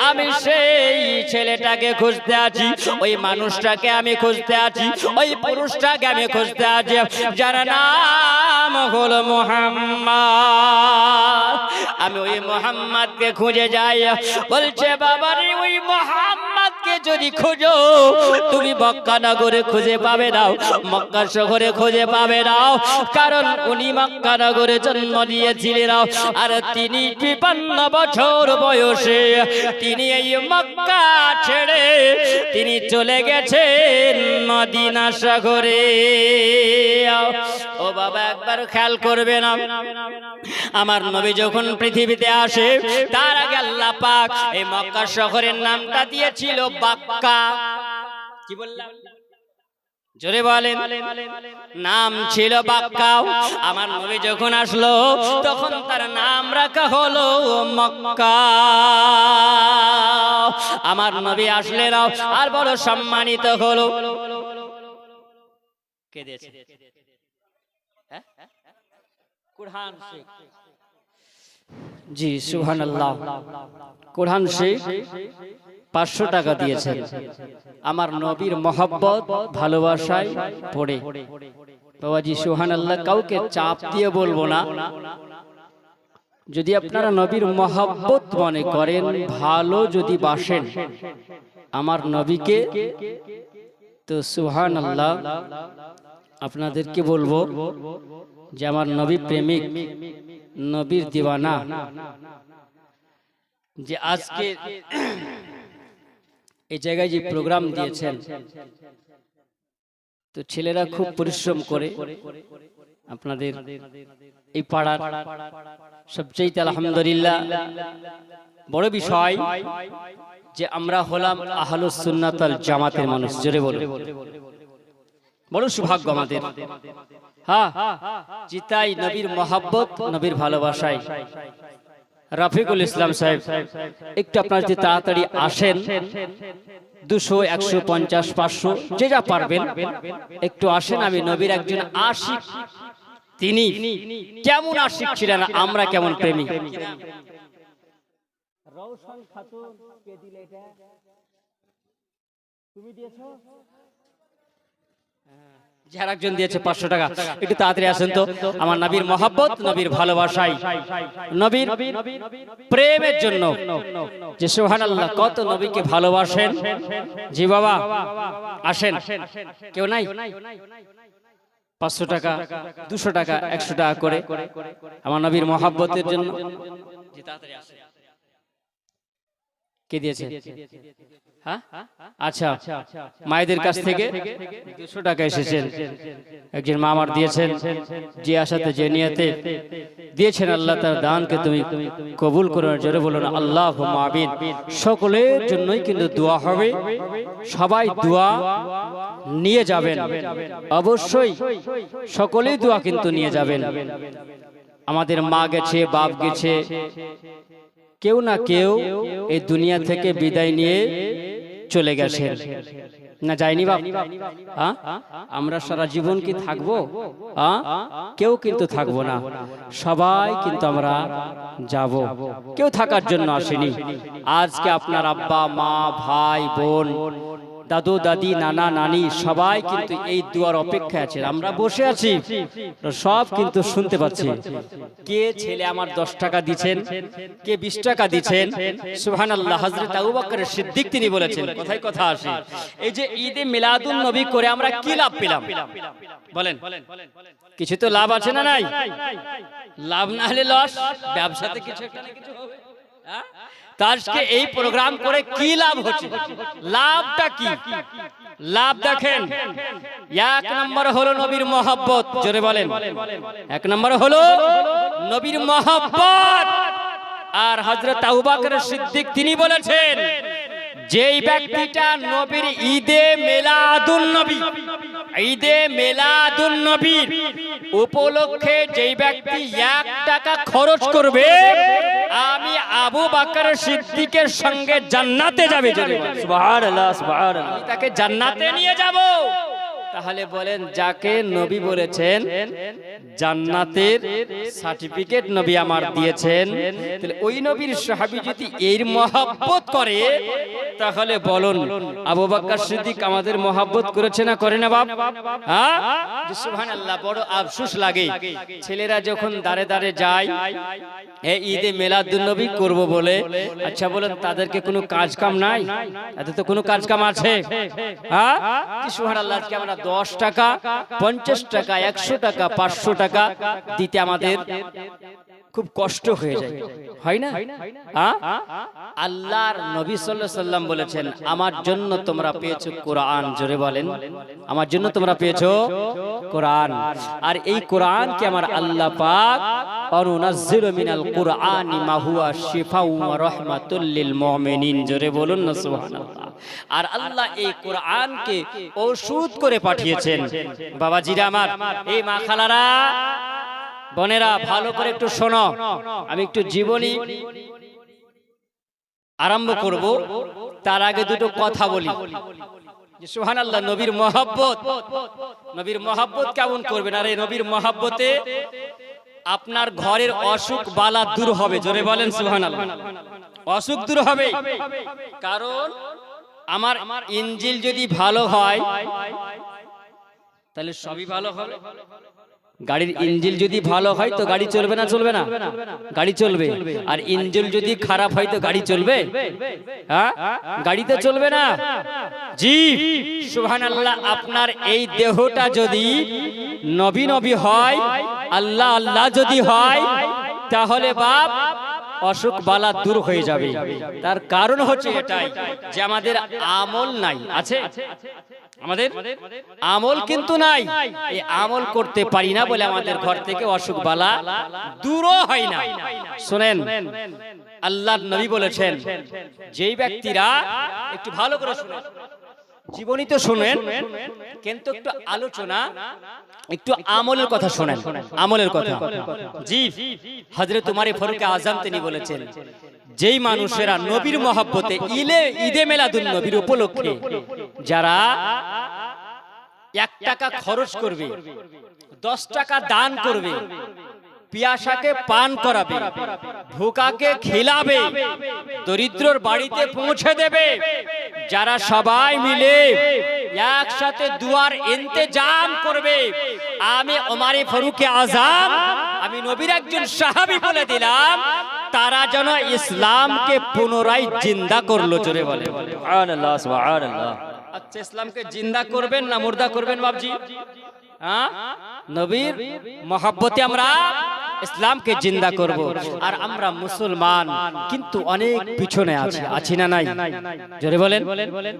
আমি সেই ছেলেটাকে খুঁজতে আছি, ওই মানুষটাকে আমি খুঁজতে আছি, ওই পুরুষটাকে আমি খুঁজতে আছি, যার নাম হলো মুহাম্মদ। আমি ওই মুহাম্মদকে খুঁজে যাই। বলছে বাবারে, ওই মুহাম্মদকে যদি খুঁজো তুমি মক্কা নগরে খুঁজে পাবে না, মক্কা শহরে খুঁজে পাবে না, কারণ উনি মক্কা নগরে জন্ম নিয়েছিলেন। আর তিনি ৫৫ বছর বয়সে তিনি এই মক্কা ছেড়ে তিনি চলে গেছেন মদিনা শহরে। ও বাবা একবার খেয়াল করবে না, আমার নবী যখন পৃথিবীতে আসে তার আগে আল্লাহ পাক এই মক্কা শহরের নামটা দিয়েছিল বাক্কা। কি বললাম? জোরে বলেন। নাম ছিল বাক্কা। আমার নবী যখন আসলো তখন তার নাম রাখা হলো মক্কা। আমার নবী আসলেন আর বড় সম্মানিত হলো। কে দিয়েছে? কুরআন শেখ। জি সুবহানাল্লাহ। কুরআন শেখ ৫০০ টাকা দিয়েছেন আমার নবীর মহব্বত ভালোবাসায় পড়ে। বাবাজি সুবহানাল্লাহ, কাউকে চাপ দিয়ে বলবো না, যদি আপনারা নবীর মহব্বত মনে করেন, ভালো যদি বাসেন আমার নবীকে, তো সুবহানাল্লাহ আপনাদেরকে বলবো যে আমার নবী প্রেমিক, নবীর দিওয়ানা, যে আজকে এই জায়গায় যে প্রোগ্রাম দিয়েছেন, তো ছেলেরা খুব পরিশ্রম করে আপনাদের এই পাড়ার সবচেয়ে আলহামদুলিল্লাহ বড় বিষয় যে আমরা হলাম আহলুস সুন্নাত ওয়াল জামাতের মানুষ। জোরে বলুন, বড় সৌভাগ্য আমাদের। হ্যাঁ, জিতাই নবীর মহব্বত, নবীর ভালোবাসায়। রফিকুল ইসলাম সাহেব, একটু আপনারা যদি তাড়াতাড়ি আসেন, ২০০, ১৫০, ৫০০ যে যা পারবেন একটু আসেন। আমি নবীর একজন আশিক, তিনি কেমন আশিক ছিলেন, আমরা কেমন প্রেমী। রওশন খাতুন কে দিলে এটা? তুমি দিয়েছো? যার একজন দিয়েছে ৫০০ টাকা, একটু তাড়াতাড়ি আসেন তো। আমার নবীর মহব্বত, নবীর ভালোবাসায়, নবীর প্রেমের জন্য, যে সুবহানাল্লাহ কত নবীকে ভালোবাসেন। জি বাবা আসেন। কেউ নাই? ৫০০ টাকা, ২০০ টাকা, ১০০ টাকা করে আমার নবীর মহব্বতের জন্য। জি তাড়াতাড়ি আসেন। কে দিয়েছে? হ্যাঁ, আচ্ছা, মায়েদের কাছ থেকে 200 টাকা এসেছেন, একজন মা আমার দিয়েছেন, যে আশাতে যে নিয়তে দিয়েছেন, আল্লাহ তার দানকে তুমি কবুল করো। জোরে বলুন আল্লাহুম্মা আমিন। সকলের জন্যই কিন্তু দোয়া হবে, সবাই দোয়া নিয়ে যাবেন, অবশ্যই সকলেই দোয়া কিন্তু নিয়ে যাবেন। আমাদের মা গেছে, বাপ গেছে, কেউ না কেউ এই দুনিয়া থেকে বিদায় নিয়ে চলে গেছেন, না যায়নি বাপ? আমরা সারা জীবন কি থাকবো? কেউ কিন্তু থাকবো না, সবাই কিন্তু আমরা যাব। কেউ থাকার জন্য আসেনি। আজকে আপনার আব্বা, মা, ভাই, বোন, দাদু, দাদি, নানা, নানি সবাই কিন্তু এই দুয়ার অপেক্ষায় আছে। আমরা বসে আছি, সব কিন্তু শুনতে পাচ্ছি। কে ছেলে আমার 10 টাকা দিচ্ছেন, কে 20 টাকা দিচ্ছেন। সুবহানাল্লাহ। হযরত আবু বকর সিদ্দিক তিনি বলেছেন, কথায় কথা আসে, এই যে ঈদে মিলাদুন নবী করে আমরা কি লাভ পেলাম? বলেন, কিছু তো লাভ আছে না নাই? লাভ না হলে লস। ব্যবসাতে কিছু একটা না কিছু হবে। আজকে এই প্রোগ্রাম করে কি লাভ হচ্ছে? লাভটা কি? লাভ দেখেন, 1 নম্বর হলো নবীর মহব্বত। জোরে বলেন, 1 নম্বর হলো নবীর মহব্বত। আর হযরত আবু বকর সিদ্দিক তিনি বলেছেন, যেই ব্যক্তিটা নবীর ঈদে মিলাদুন নবী, ঈদে মিলাদুন নবীর উপলক্ষে যেই ব্যক্তি 1 টাকা খরচ করবে, আমি আবু বকর সিদ্দিকের সঙ্গে জান্নাতে যাবে। সুবহানাল্লাহ, সুবহানাল্লাহ। আমি তাকে জান্নাতে নিয়ে যাব। তাহলে বলেন, যাকে নবী বলেছেন, জান্নাতের সার্টিফিকেট নবী আমার দিয়েছেন, তাহলে ওই নবীর সাহাবী যদি এর মহব্বত করে, তাহলে বলুন আবু বকর সিদ্দিক আমাদের মহব্বত করেছে না করে না বাপ? হ্যাঁ, সুবহানাল্লাহ। বড় আফসোস লাগে, ছেলেরা যখন দাঁড়ে দাঁড়ে যায় এই ঈদে মিলাদুন নবী করব বলে, আচ্ছা বলেন তাদেরকে কোনো কাজ কাম নাই? এত তো কোনো কাজ কাম আছে? হ্যাঁ, সুবহানাল্লাহ। আজকে আমরা 10 টাকা, 50 টাকা, 100 টাকা, 500 টাকা দিতে আমাদের খুব কষ্ট হয়ে যায়, হয় না? আল্লাহর নবী সাল্লাল্লাহু আলাইহি সাল্লাম বলেছেন, আমার জন্য তোমরা পেয়েছো কোরআন। জোরে বলেন, আমার জন্য তোমরা পেয়েছো কোরআন। আর এই কোরআনকে আমার আল্লাহ পাক অনুনাজ্জিলু মিনাল কুরআনি মা হুয়া শিফাউ ওয়া রাহমাতুল লিল মুমিনিন। জোরে বলুন না সুবহানাল্লাহ। আর আল্লাহ এই কোরআনকে ওষুধ করে পাঠিয়েছেন। বাবাজিরা আমার, এই মা খালারা, বোনেরা, ভালো করে একটু শোনো। আমি একটু জীবনী আরম্ভ করব, তার আগে দুটো কথা বলি। সুবহানাল্লাহ। নবীর মহব্বত, নবীর মহব্বত কেমন করবেন? আর এই নবীর মহব্বতে আপনার ঘরের অসুখ বালা দূর হবে। জোরে বলেন সুবহানাল্লাহ। অসুখ দূর হবে, কারণ আমার ইঞ্জিল যদি ভালো হয় তাহলে সবই ভালো হবে। গাড়ির ইঞ্জিল যদি ভালো হয় তো গাড়ি চলবে না? চলবে না? গাড়ি চলবে। আর ইঞ্জিল যদি খারাপ হয় তো গাড়ি চলবে? হ্যাঁ, গাড়িতে চলবে না। জি, সুবহানাল্লাহ। আপনার এই দেহটা যদি নবী নবী হয়, আল্লাহ আল্লাহ যদি হয়, তাহলে বাপ অসুখ বালা দূর হয়ে যাবে। তার কারণ হচ্ছে এটাই যে আমাদের আমল নাই। আছে? আমাদের আমল কিন্তু নাই। এই আমল করতে পারি না বলে আমাদের ঘর থেকে অসুখ বালা দূরও হয় না। শুনেন, আল্লাহর নবী বলেছেন, যেই ব্যক্তিরা, একটু ভালো করে শুনেন, জীবনী তো শুনেন, কিন্তু একটু আলোচনা, একটু আমলের কথা শুনেন, আমলের কথা। জি, হযরত উমর ফারুক আযম তিনি বলেছেন, যেই মানুষেরা নবীর মহব্বতে ঈদে মিলাদুন নবীর উপলক্ষে যারা 1 টাকা খরচ করবে, 10 টাকা দান করবে, পিয়াসাকে পান করাবে, ভুকাকে খিলাবে, দরিদ্রর বাড়িতে পৌঁছে দেবে, যারা সবাই মিলে একসাথে দুয়ার ইন্তজাম করবে, আমি উমর ফারুক আযম, আমি নবীর একজন সাহাবী বলে দিলাম, তারা যেন ইসলামকে পুনরায় জিন্দা করলো। জোরে বলে সুবহানাল্লাহ, সুবহানাল্লাহ। আচ্ছা, ইসলামকে জিন্দা করবেন না মুর্দা করবেন বাবজি? নবীর মহব্বতে আমরা ইসলামকে জিন্দা করব। আর আমরা মুসলমান কিন্তু অনেক পিছনে আছি না নাই? জোরে বলেন,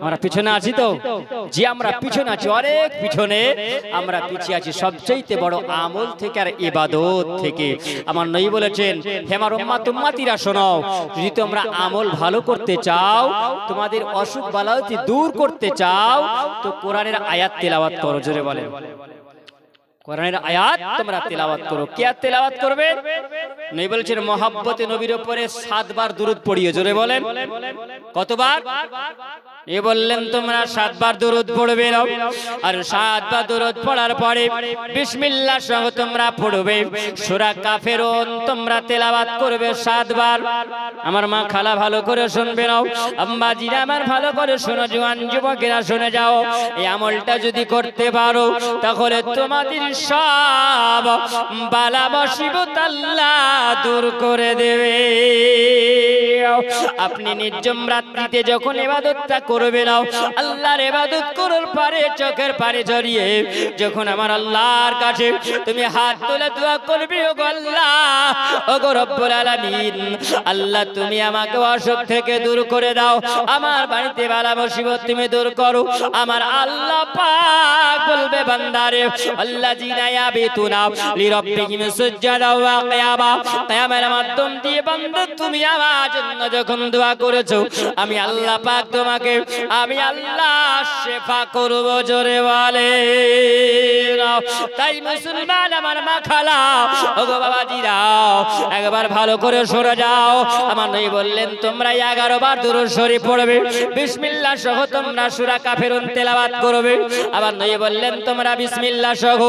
আমরা পিছনে আছি তো? জি, আমরা পিছনে আছি, অনেক পিছনে আমরা পিছিয়ে আছি সবচাইতে বড় আমল থেকে আর ইবাদত থেকে। আমার নবী বলেছেন, হে আমার উম্মতিরা শোনো, যদি তোমরা আমল ভালো করতে চাও, তোমাদের অসুখ বালাতি দূর করতে চাও, তো কোরআনের আয়াত তেলাওয়াত করো। জোরে বলেন, কোরআনের আয়াত তোমরা তেলাওয়াত করো। কে তেলাওয়াত করবে? নবী বলেছেন, মহব্বতে নবীর উপরে 7 বার দুরূদ পড়িও। জোরে বলেন, কতবার? এ বললেন তোমরা 7 বার দুরূদ পড়বে। আর 7 বার দুরূদ পড়ার পরে বিসমিল্লাহ সহ তোমরা পড়বে। সূরা কাফিরুন তোমরা তেলাওয়াত করবে 7 বার। আমার মা খালা ভালো করে শুনবে নাও, আম্মাজিরা আমার ভালো করে শোনো, জওয়ান যুবকেরা শুনে যাও। এই আমলটা যদি করতে পারো, তাহলে তোমাদের সব বালা মুসিবত আল্লাহ দূর করে দেবে। আপনি নির্জম রাত্রিতে যখন ইবাদতটা করবে নাও, আল্লাহর ইবাদত করার পরে চোখের পানি ঝরিয়ে যখন আমার আল্লাহর কাছে তুমি হাত তুলে দোয়া করবে, ও গো আল্লাহ, ও গো রব্বুল আলামিন, আল্লাহ তুমি আমাকে অসুখ থেকে দূর করে দাও, আমার বাড়িতে বালা মুসিবত তুমি দূর করো। আমার আল্লাহ পাক বলবে, বান্দারে আল্লাযিনা ইয়াবিতুনা লিরাব্বিহিম সুজদান ওয়া কিয়ামা, কিয়ামের মাধ্যম দিয়ে বান্দা তুমি আমার জন্য যখন দোয়া করেছো, আমি আল্লাহ পাক তোমাকে আমি আল্লাহ শেফা করব। জোরে বলে। তাই মুসলমান আমার মা খালা, ও গো বাবাজিরা, একবার ভালো করে সরে যাও। আমার নবী বললেন, তোমরা 11 বার দুরূদ শরীফ পড়বে, বিসমিল্লাহ সহ তোমরা সূরা কাফিরুন তেলাওয়াত করবে। আবার নবী বললেন, তোমরা বিসমিল্লাহ সহ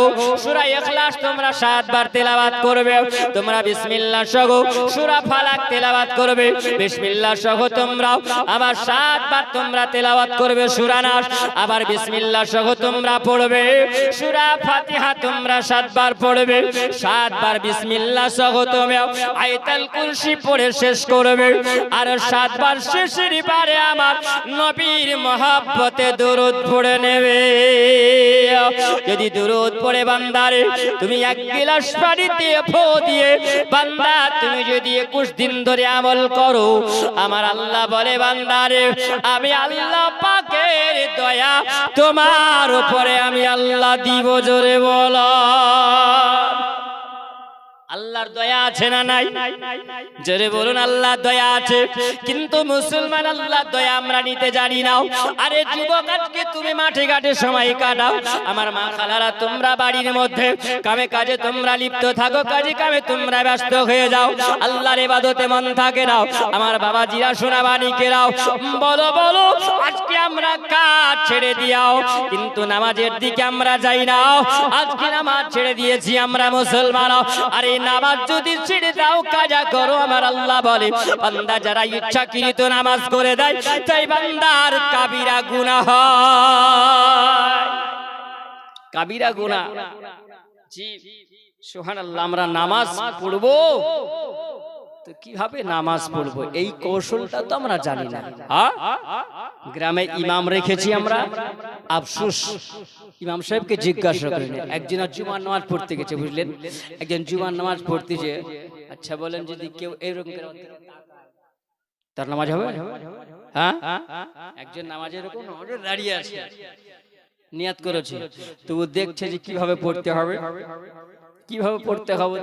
সূরা ইখলাস তোমরা 7 বার তেলাওয়াত করবে। তোমরা বিসমিল্লাহ সহ সূরা ফালাক তেলাওয়াত করবে। বিসমিল্লাহ সহ তোমরা আবার 7 বার তোমরা তেলাওয়াত করবে সূরা নাস। আবার বিসমিল্লাহ সহ তোমরা পড়বে সূরা ফাতিহা তোমরা 7 বার পড়বে। 7 বার বিসমিল্লাহ সহ তোমরা আয়াতুল কুরসি পড়ে শেষ করবে। আর 7 বার শেষের বারে আমার নবীর মহব্বতে দরুদ পড়ে নেবে। যদি দরুদ পড়ে বান্দারে তুমি 1 গিলাস পানিতে ফু দিয়ে বান্দা তুমি যদি 21 দিন ধরে আমল করো, আমার আল্লাহ বলে, বান্দারে আমি আল্লাহ পাকের দয়া তোমার উপরে আমি আল্লাহ দিব। জোরে বলো, আল্লাহর দয়া আছে না নাই? জোরে বলুন, আল্লাহর দয়া আছে। কিন্তু মুসলমান আল্লাহর দয়া আমরা নিতে জানি না। আরে যুবক, আজকে তুমি মাঠে ঘাটে সময় কাটাও, আমার মা খালারা তোমরা বাড়ির মধ্যে কামে কাজে তোমরা লিপ্ত থাকো, কাজে কামে তোমরা ব্যস্ত হয়ে যাও, আল্লাহর ইবাদতে মন থাকে না। আমার বাবাজিরা সোনাবানিকেরাও বলো বলো, আজকে আমরা কাজ ছেড়ে দিয়াও, কিন্তু নামাজের দিকে আমরা যাই না। আজকে নামাজ ছেড়ে দিয়েছি আমরা মুসলমান। আরে নামাজ যদি ছেড়ে দাও, কাজা করো, আমার আল্লাহ বলে, বান্দা যারা ইচ্ছাকৃত নামাজ করে দেয়, তাই বান্দার কাবিরা গুনাহ হয়। কাবিরা গুনাহ। জি সুবহানাল্লাহ। আমরা নামাজ পড়বো তো কিভাবে নামাজ পড়বো, এই কৌশলটা তো আমরা জানি না। গ্রামে ইমাম রেখেছি আমরা, আফসোস ইমাম সাহেবকে জিজ্ঞাসা করেন। একজন জুমার নামাজ পড়তে গেছে, বুঝলেন, একজন জুমার নামাজ পড়তেছে। আচ্ছা বলেন, যদি কেউ এরকম তার নামাজ হবে? হ্যাঁ, একজন নামাজ এরকম দাঁড়িয়ে আছে, নিয়াত করেছে, তো ও দেখছে যে কিভাবে পড়তে হবে, কিভাবে পড়তে হবে,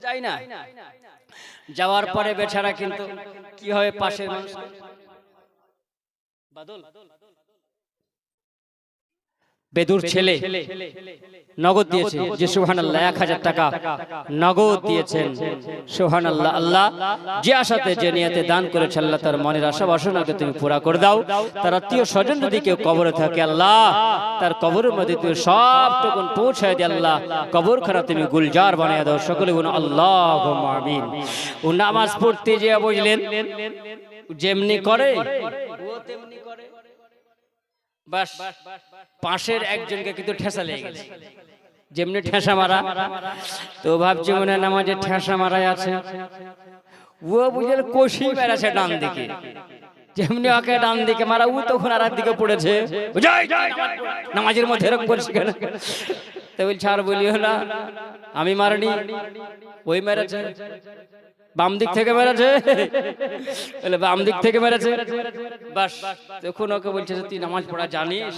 যাই না। যাওয়ার পরে বেচারা কিন্তু কি হয়, পাশের মানুষ বাদল বেদুর ছেলে নগদ দিয়েছে, যে সুবহানাল্লাহ 1000 টাকা নগদ দিয়েছেন। সুবহানাল্লাহ। আল্লাহ যে আশাতে যে নিয়তে দান করেছে, আল্লাহ তার মনের আশা বাসনাকে তুমি পুরা করে দাও। তার আত্মীয় স্বজন যদি কেউ কবরে থাকে, আল্লাহ তার কবরের মধ্যে তুমি সবটুকু পৌঁছায় দিয়ে আল্লাহ কবরখানা তুমি গুলজার বানিয়ে দাও। সকলে বলুন আল্লাহুম্মা আমিন। ও নামাজ পড়তে যে বুঝলেন যেমনি করে ও তেমনি করে, বাস পাশের একজনকে কিন্তু ঠেসা লেগে গেছে, যেমনি ঠেসা মারা। তো ভাবছে মনে নামাজে ঠেসা মারাই আছে, ও বুঝলেন কষি মেরেছে ডান দিকে, যেমনি ওকে ডান দিকে মারা, ও তখন আর দিকে পড়েছে। নামাজের মধ্যে এরকম করছে কেন? তো বলছে আর বলিও না, আমি মারিনি, ওই মেরেছে, বাম দিক থেকে মেরেছে, বলে বাম দিক থেকে মেরেছে। বাস তখন ওকে বলছে যে তুই নামাজ পড়া জানিস?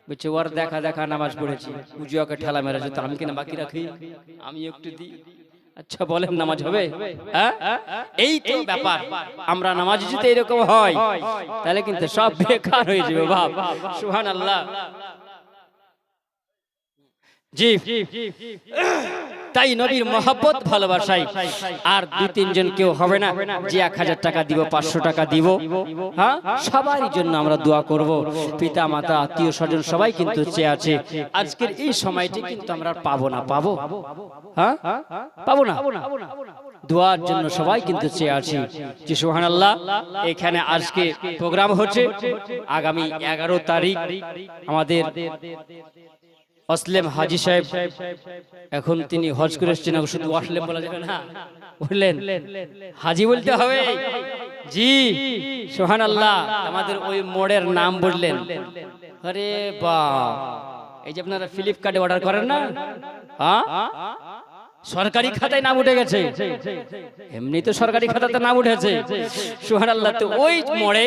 বলছে ওর দেখা দেখা নামাজ পড়েছি, উজুয়াকে ঠেলা মেরেছে, তো আমি কিনা বাকি রাখি, আমি একটু দিই। আচ্ছা বলেন নামাজ হবে? হ্যাঁ, এই তো ব্যাপার। আমরা নামাজ যদি এরকম হয় তাহলে কিন্তু সব বেকার হয়ে যাবে। বাপ সুবহানাল্লাহ। জি, তাই নবীর মহব্বত ভালোবাসাই আর দুই তিনজন কেউ হবে না যে 1000 টাকা দিব, 500 টাকা দিব। হ্যাঁ, সবারই জন্য আমরা দোয়া করব। পিতা মাতা আত্মীয় স্বজন সবাই কিন্তু চেয়ে আছে। আজকের এই সময়টি কিন্তু আমরা পাবো না, পাবো? হ্যাঁ, পাবো না। দোয়ার জন্য সবাই কিন্তু চেয়ে আছি। জি সুবহানাল্লাহ। এখানে আজকে প্রোগ্রাম হচ্ছে, আগামী 11 তারিখ আমাদের আসলেম হাজী সাহেব, এখন তিনি হজ করে এসেছেন, শুধু আসলেম বলা যাবে না, বললেন হাজী বলতে হবে। জি সুবহানাল্লাহ। আমাদের ওই মোড়ের নাম বললেন। আরে বাহ, এই যে আপনারা ফ্লিপকার্টে অর্ডার করেন না, হ্যাঁ, সরকারি খাতায় নাম উঠে গেছে, এমনি তো সরকারি খাতাতে নাম উঠেছে। সুবহানাল্লাহ। তো ওই মোড়ে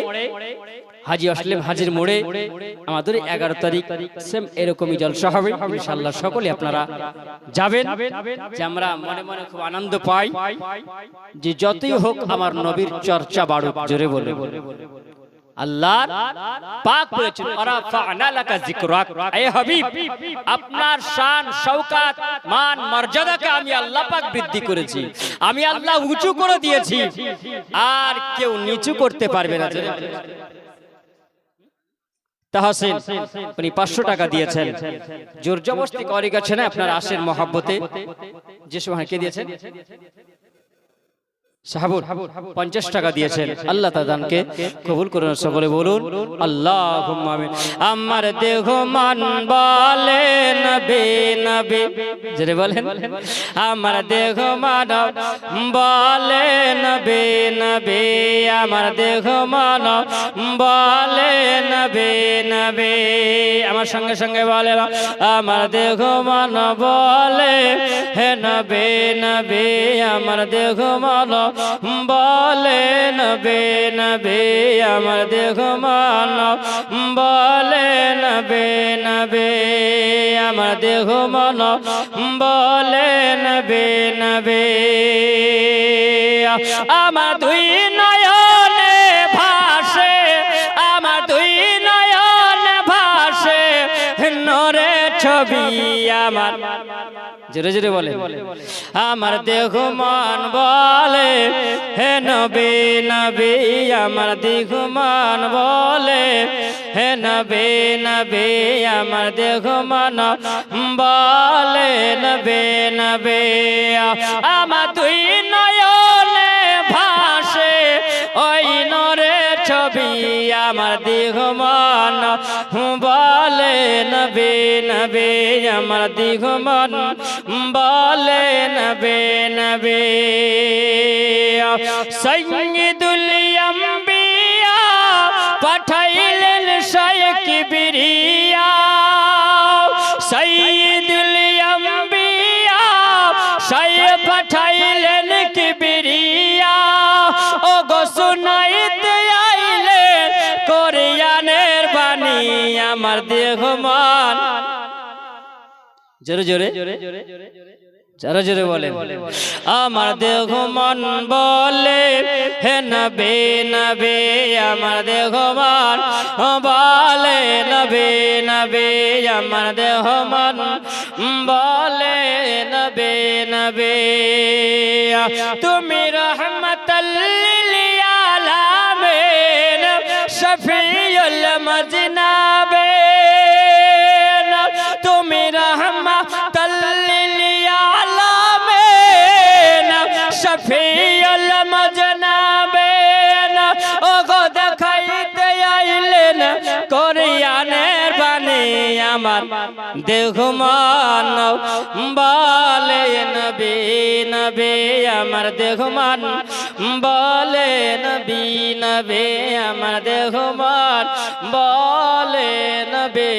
হাজী আসলেম হাজির মোড়ে আমাদের 11 তারিখ সেম এরকমই জলসা হবে ইনশাআল্লাহ। সকলে আপনারা যাবেন, যে আমরা মনে মনে খুব আনন্দ পাই যে যতই হোক আমার নবীর চর্চা বাড়ুক। জোরে বলে আল্লাহ পাক বলেছেন ওয়ারাফা'না লাকা যিকরাক, এ হাবিব আপনার শান শওকাত মান মর্যাদাকে আমি আল্লাহ পাক বৃদ্ধি করেছি, আমি আল্লাহ উঁচু করে দিয়েছি, আর কেউ নিচু করতে পারবে না। তাহসিন উনি 500 টাকা দিয়েছেন, জোর জবরদস্তি করে গেছেন আপনার আশের মহব্বতে। যে সময় কে দিয়েছেন? সাহাবুর 50 টাকা দিয়েছেন। আল্লাহ তাআলাকে কবুল করুন। সকলে বলুন আল্লাহুম্মা আমিন। আমার দেহ মান বলে নবী নবী, জোরে বলেন আমার দেহ মান বলে নবী নবী, আমার দেহ মান বলে নবী নবী। আমার সঙ্গে সঙ্গে বলে আমার দেহ মান বলে হে নবী নবী, আমার দেহ মান বলে নবী নবী, আমার দেহ মান বলে নবী নবী, আমার দেহ মান বলে নবী নবী। আমার দুই নয়নে ভাসে, আমার দুই নয়নে ভাসে নূরে ছবি আমার। জোরে জোরে বলে আমার দেহ মান বলে হে নবী নবী, আমার দেহ মান বলে হে নবী নবী, আমার দেহ মান বলে নবী নবী। আমার দুই নয়নে ভাসে ওই নূরে ছবি আমার দেহ মান বলে নবী নবী, আমার দেহ মান বলে নবী নবী। সাইয়্যিদুল আম্বিয়া পাঠাইলেন শায়খ কিবরিয়া, সাইয়্যিদুল আম্বিয়া শায়খ পাঠাইলেন কিবরিয়া, ও গো শুনাইতে আইলেন কোরআনের বাণী আমার দেহ মান। জোরে জোরে জোরে জোরে বলেন আমার দেহ মন বলে হে নবী নবী, আমার দেহ মন বলে নবী নবী, আমার দেহ মন বলে নবী নবী। তুমি রহমাতাল লিল আলামিন শফিউল মুজনাবিন, তুমি রহমাতাল লিল আলামিন শফিউল মুজনাবিন। ও গো দেখাইতে আইলেন কোরআনের বাণী আমার দেহ মান বলে নবী নবী, আমার দেহ মান বলে নবী নবী, আমার দেহ মান বলে নবী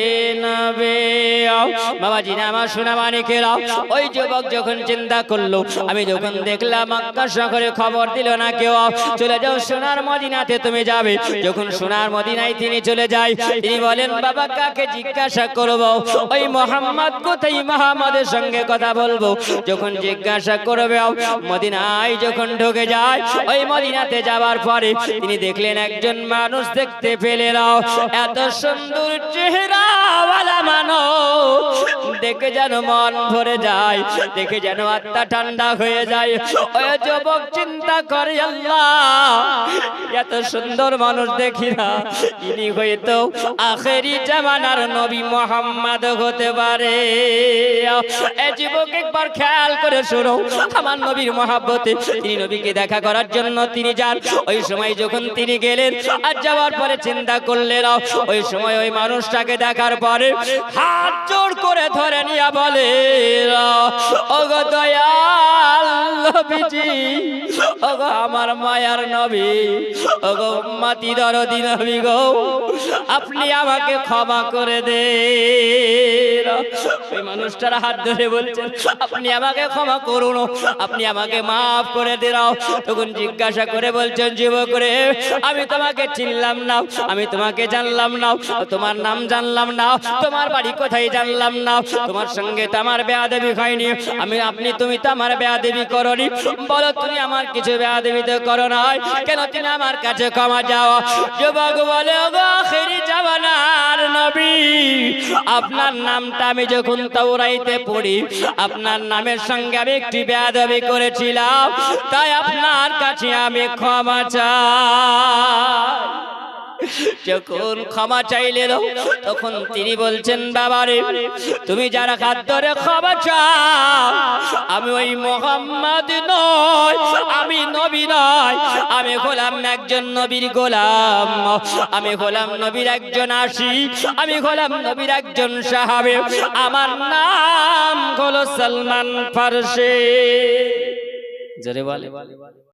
নবী। বাবাজি না আমার সোনা মানিকেরা, ওই যুবক যখন চিন্তা করলো, আমি যখন দেখলাম মক্কা শহরে খবর দিল না কেউ, চলে যাও সোনার মদিনাতে তুমি যাবে। যখন সোনার মদিনায় তিনি চলে যায়, তিনি বলেন বাবা কাকে জিজ্ঞাসা করব, ওই মোহাম্মদ কোথায়, মোহাম্মদের সঙ্গে কথা বলবো। যখন জিজ্ঞাসা করবে মদিনায় যখন ঢুকে যায়, ওই মদিনাতে যাওয়ার পরে তিনি দেখলেন একজন মানুষ দেখতে পেলেন, এত সুন্দর চেহারা ওয়ালা মানুষ দেখে যেন মন ভরে যায়, দেখে যেন আত্মা ঠান্ডা হয়ে যায়। ওই যুবক চিন্তা করে আল্লাহ এত সুন্দর মানুষ দেখি না, ইনি হয়তো আখেরি জামানার নবী মুহাম্মদ হতে পারে। এই যুবক একবার খেয়াল করে শুনো, আমার নবীর মহব্বতে তিনি নবীকে দেখা করার জন্য তিনি যান। ওই সময় যখন তিনি গেলেন আর যাওয়ার পরে চিন্তা করলেন, ওই সময় ওই মানুষটাকে দেখার পরে হাত জোড় করে ধরে নিয়ে বলে, ওগো দয়াল নবীজি, ওগো আমার মায়ার নবী, ওগো উম্মতি দরদি নবী গো, আপনি আমাকে ক্ষমা করে দেন। ওই মানুষটার হাত ধরে বলছেন আপনি আমাকে ক্ষমা করুন, আপনি আমাকে মাফ করে দিও। তখন জিজ্ঞাসা করে বলছেন যুবক রে, আমি তোমাকে চিনলাম না, আমি তোমাকে জানলাম না, তোমার নাম জানলাম না, তোমার বাড়ি কোথায় জানলাম না, তোমার সঙ্গে তো আমার বেয়াদবি হয়নি, তুমি তো আমার বেয়াদবি করনি, বলো তুমি আমার কিছু বেয়াদবি তো করো নাই, কেন তুমি আমার কাছে ক্ষমা চাও? যুবক বলে ওগো আখেরি জামানার নবী, আপনার নামটা আমি যখন তাওরাতে পড়ি, আপনার নামের সঙ্গে আমি একটি বেয়াদবি করেছিলাম, তাই আপনার কাছে আমি ক্ষমা চাই। যখন ক্ষমা চাইলেন তখন তিনি বলছেন বাবারে, তুমি যারা হাত ধরে ক্ষমা চাও, আমি ওই মুহাম্মদ নয়, আমি নবী নয়, আমি হলাম একজন নবীর গোলাম, আমি হলাম নবীর একজন আশিক, আমি হলাম নবীর একজন সাহাবী, আমার নাম হলো সালমান ফারসি। জোরে বলে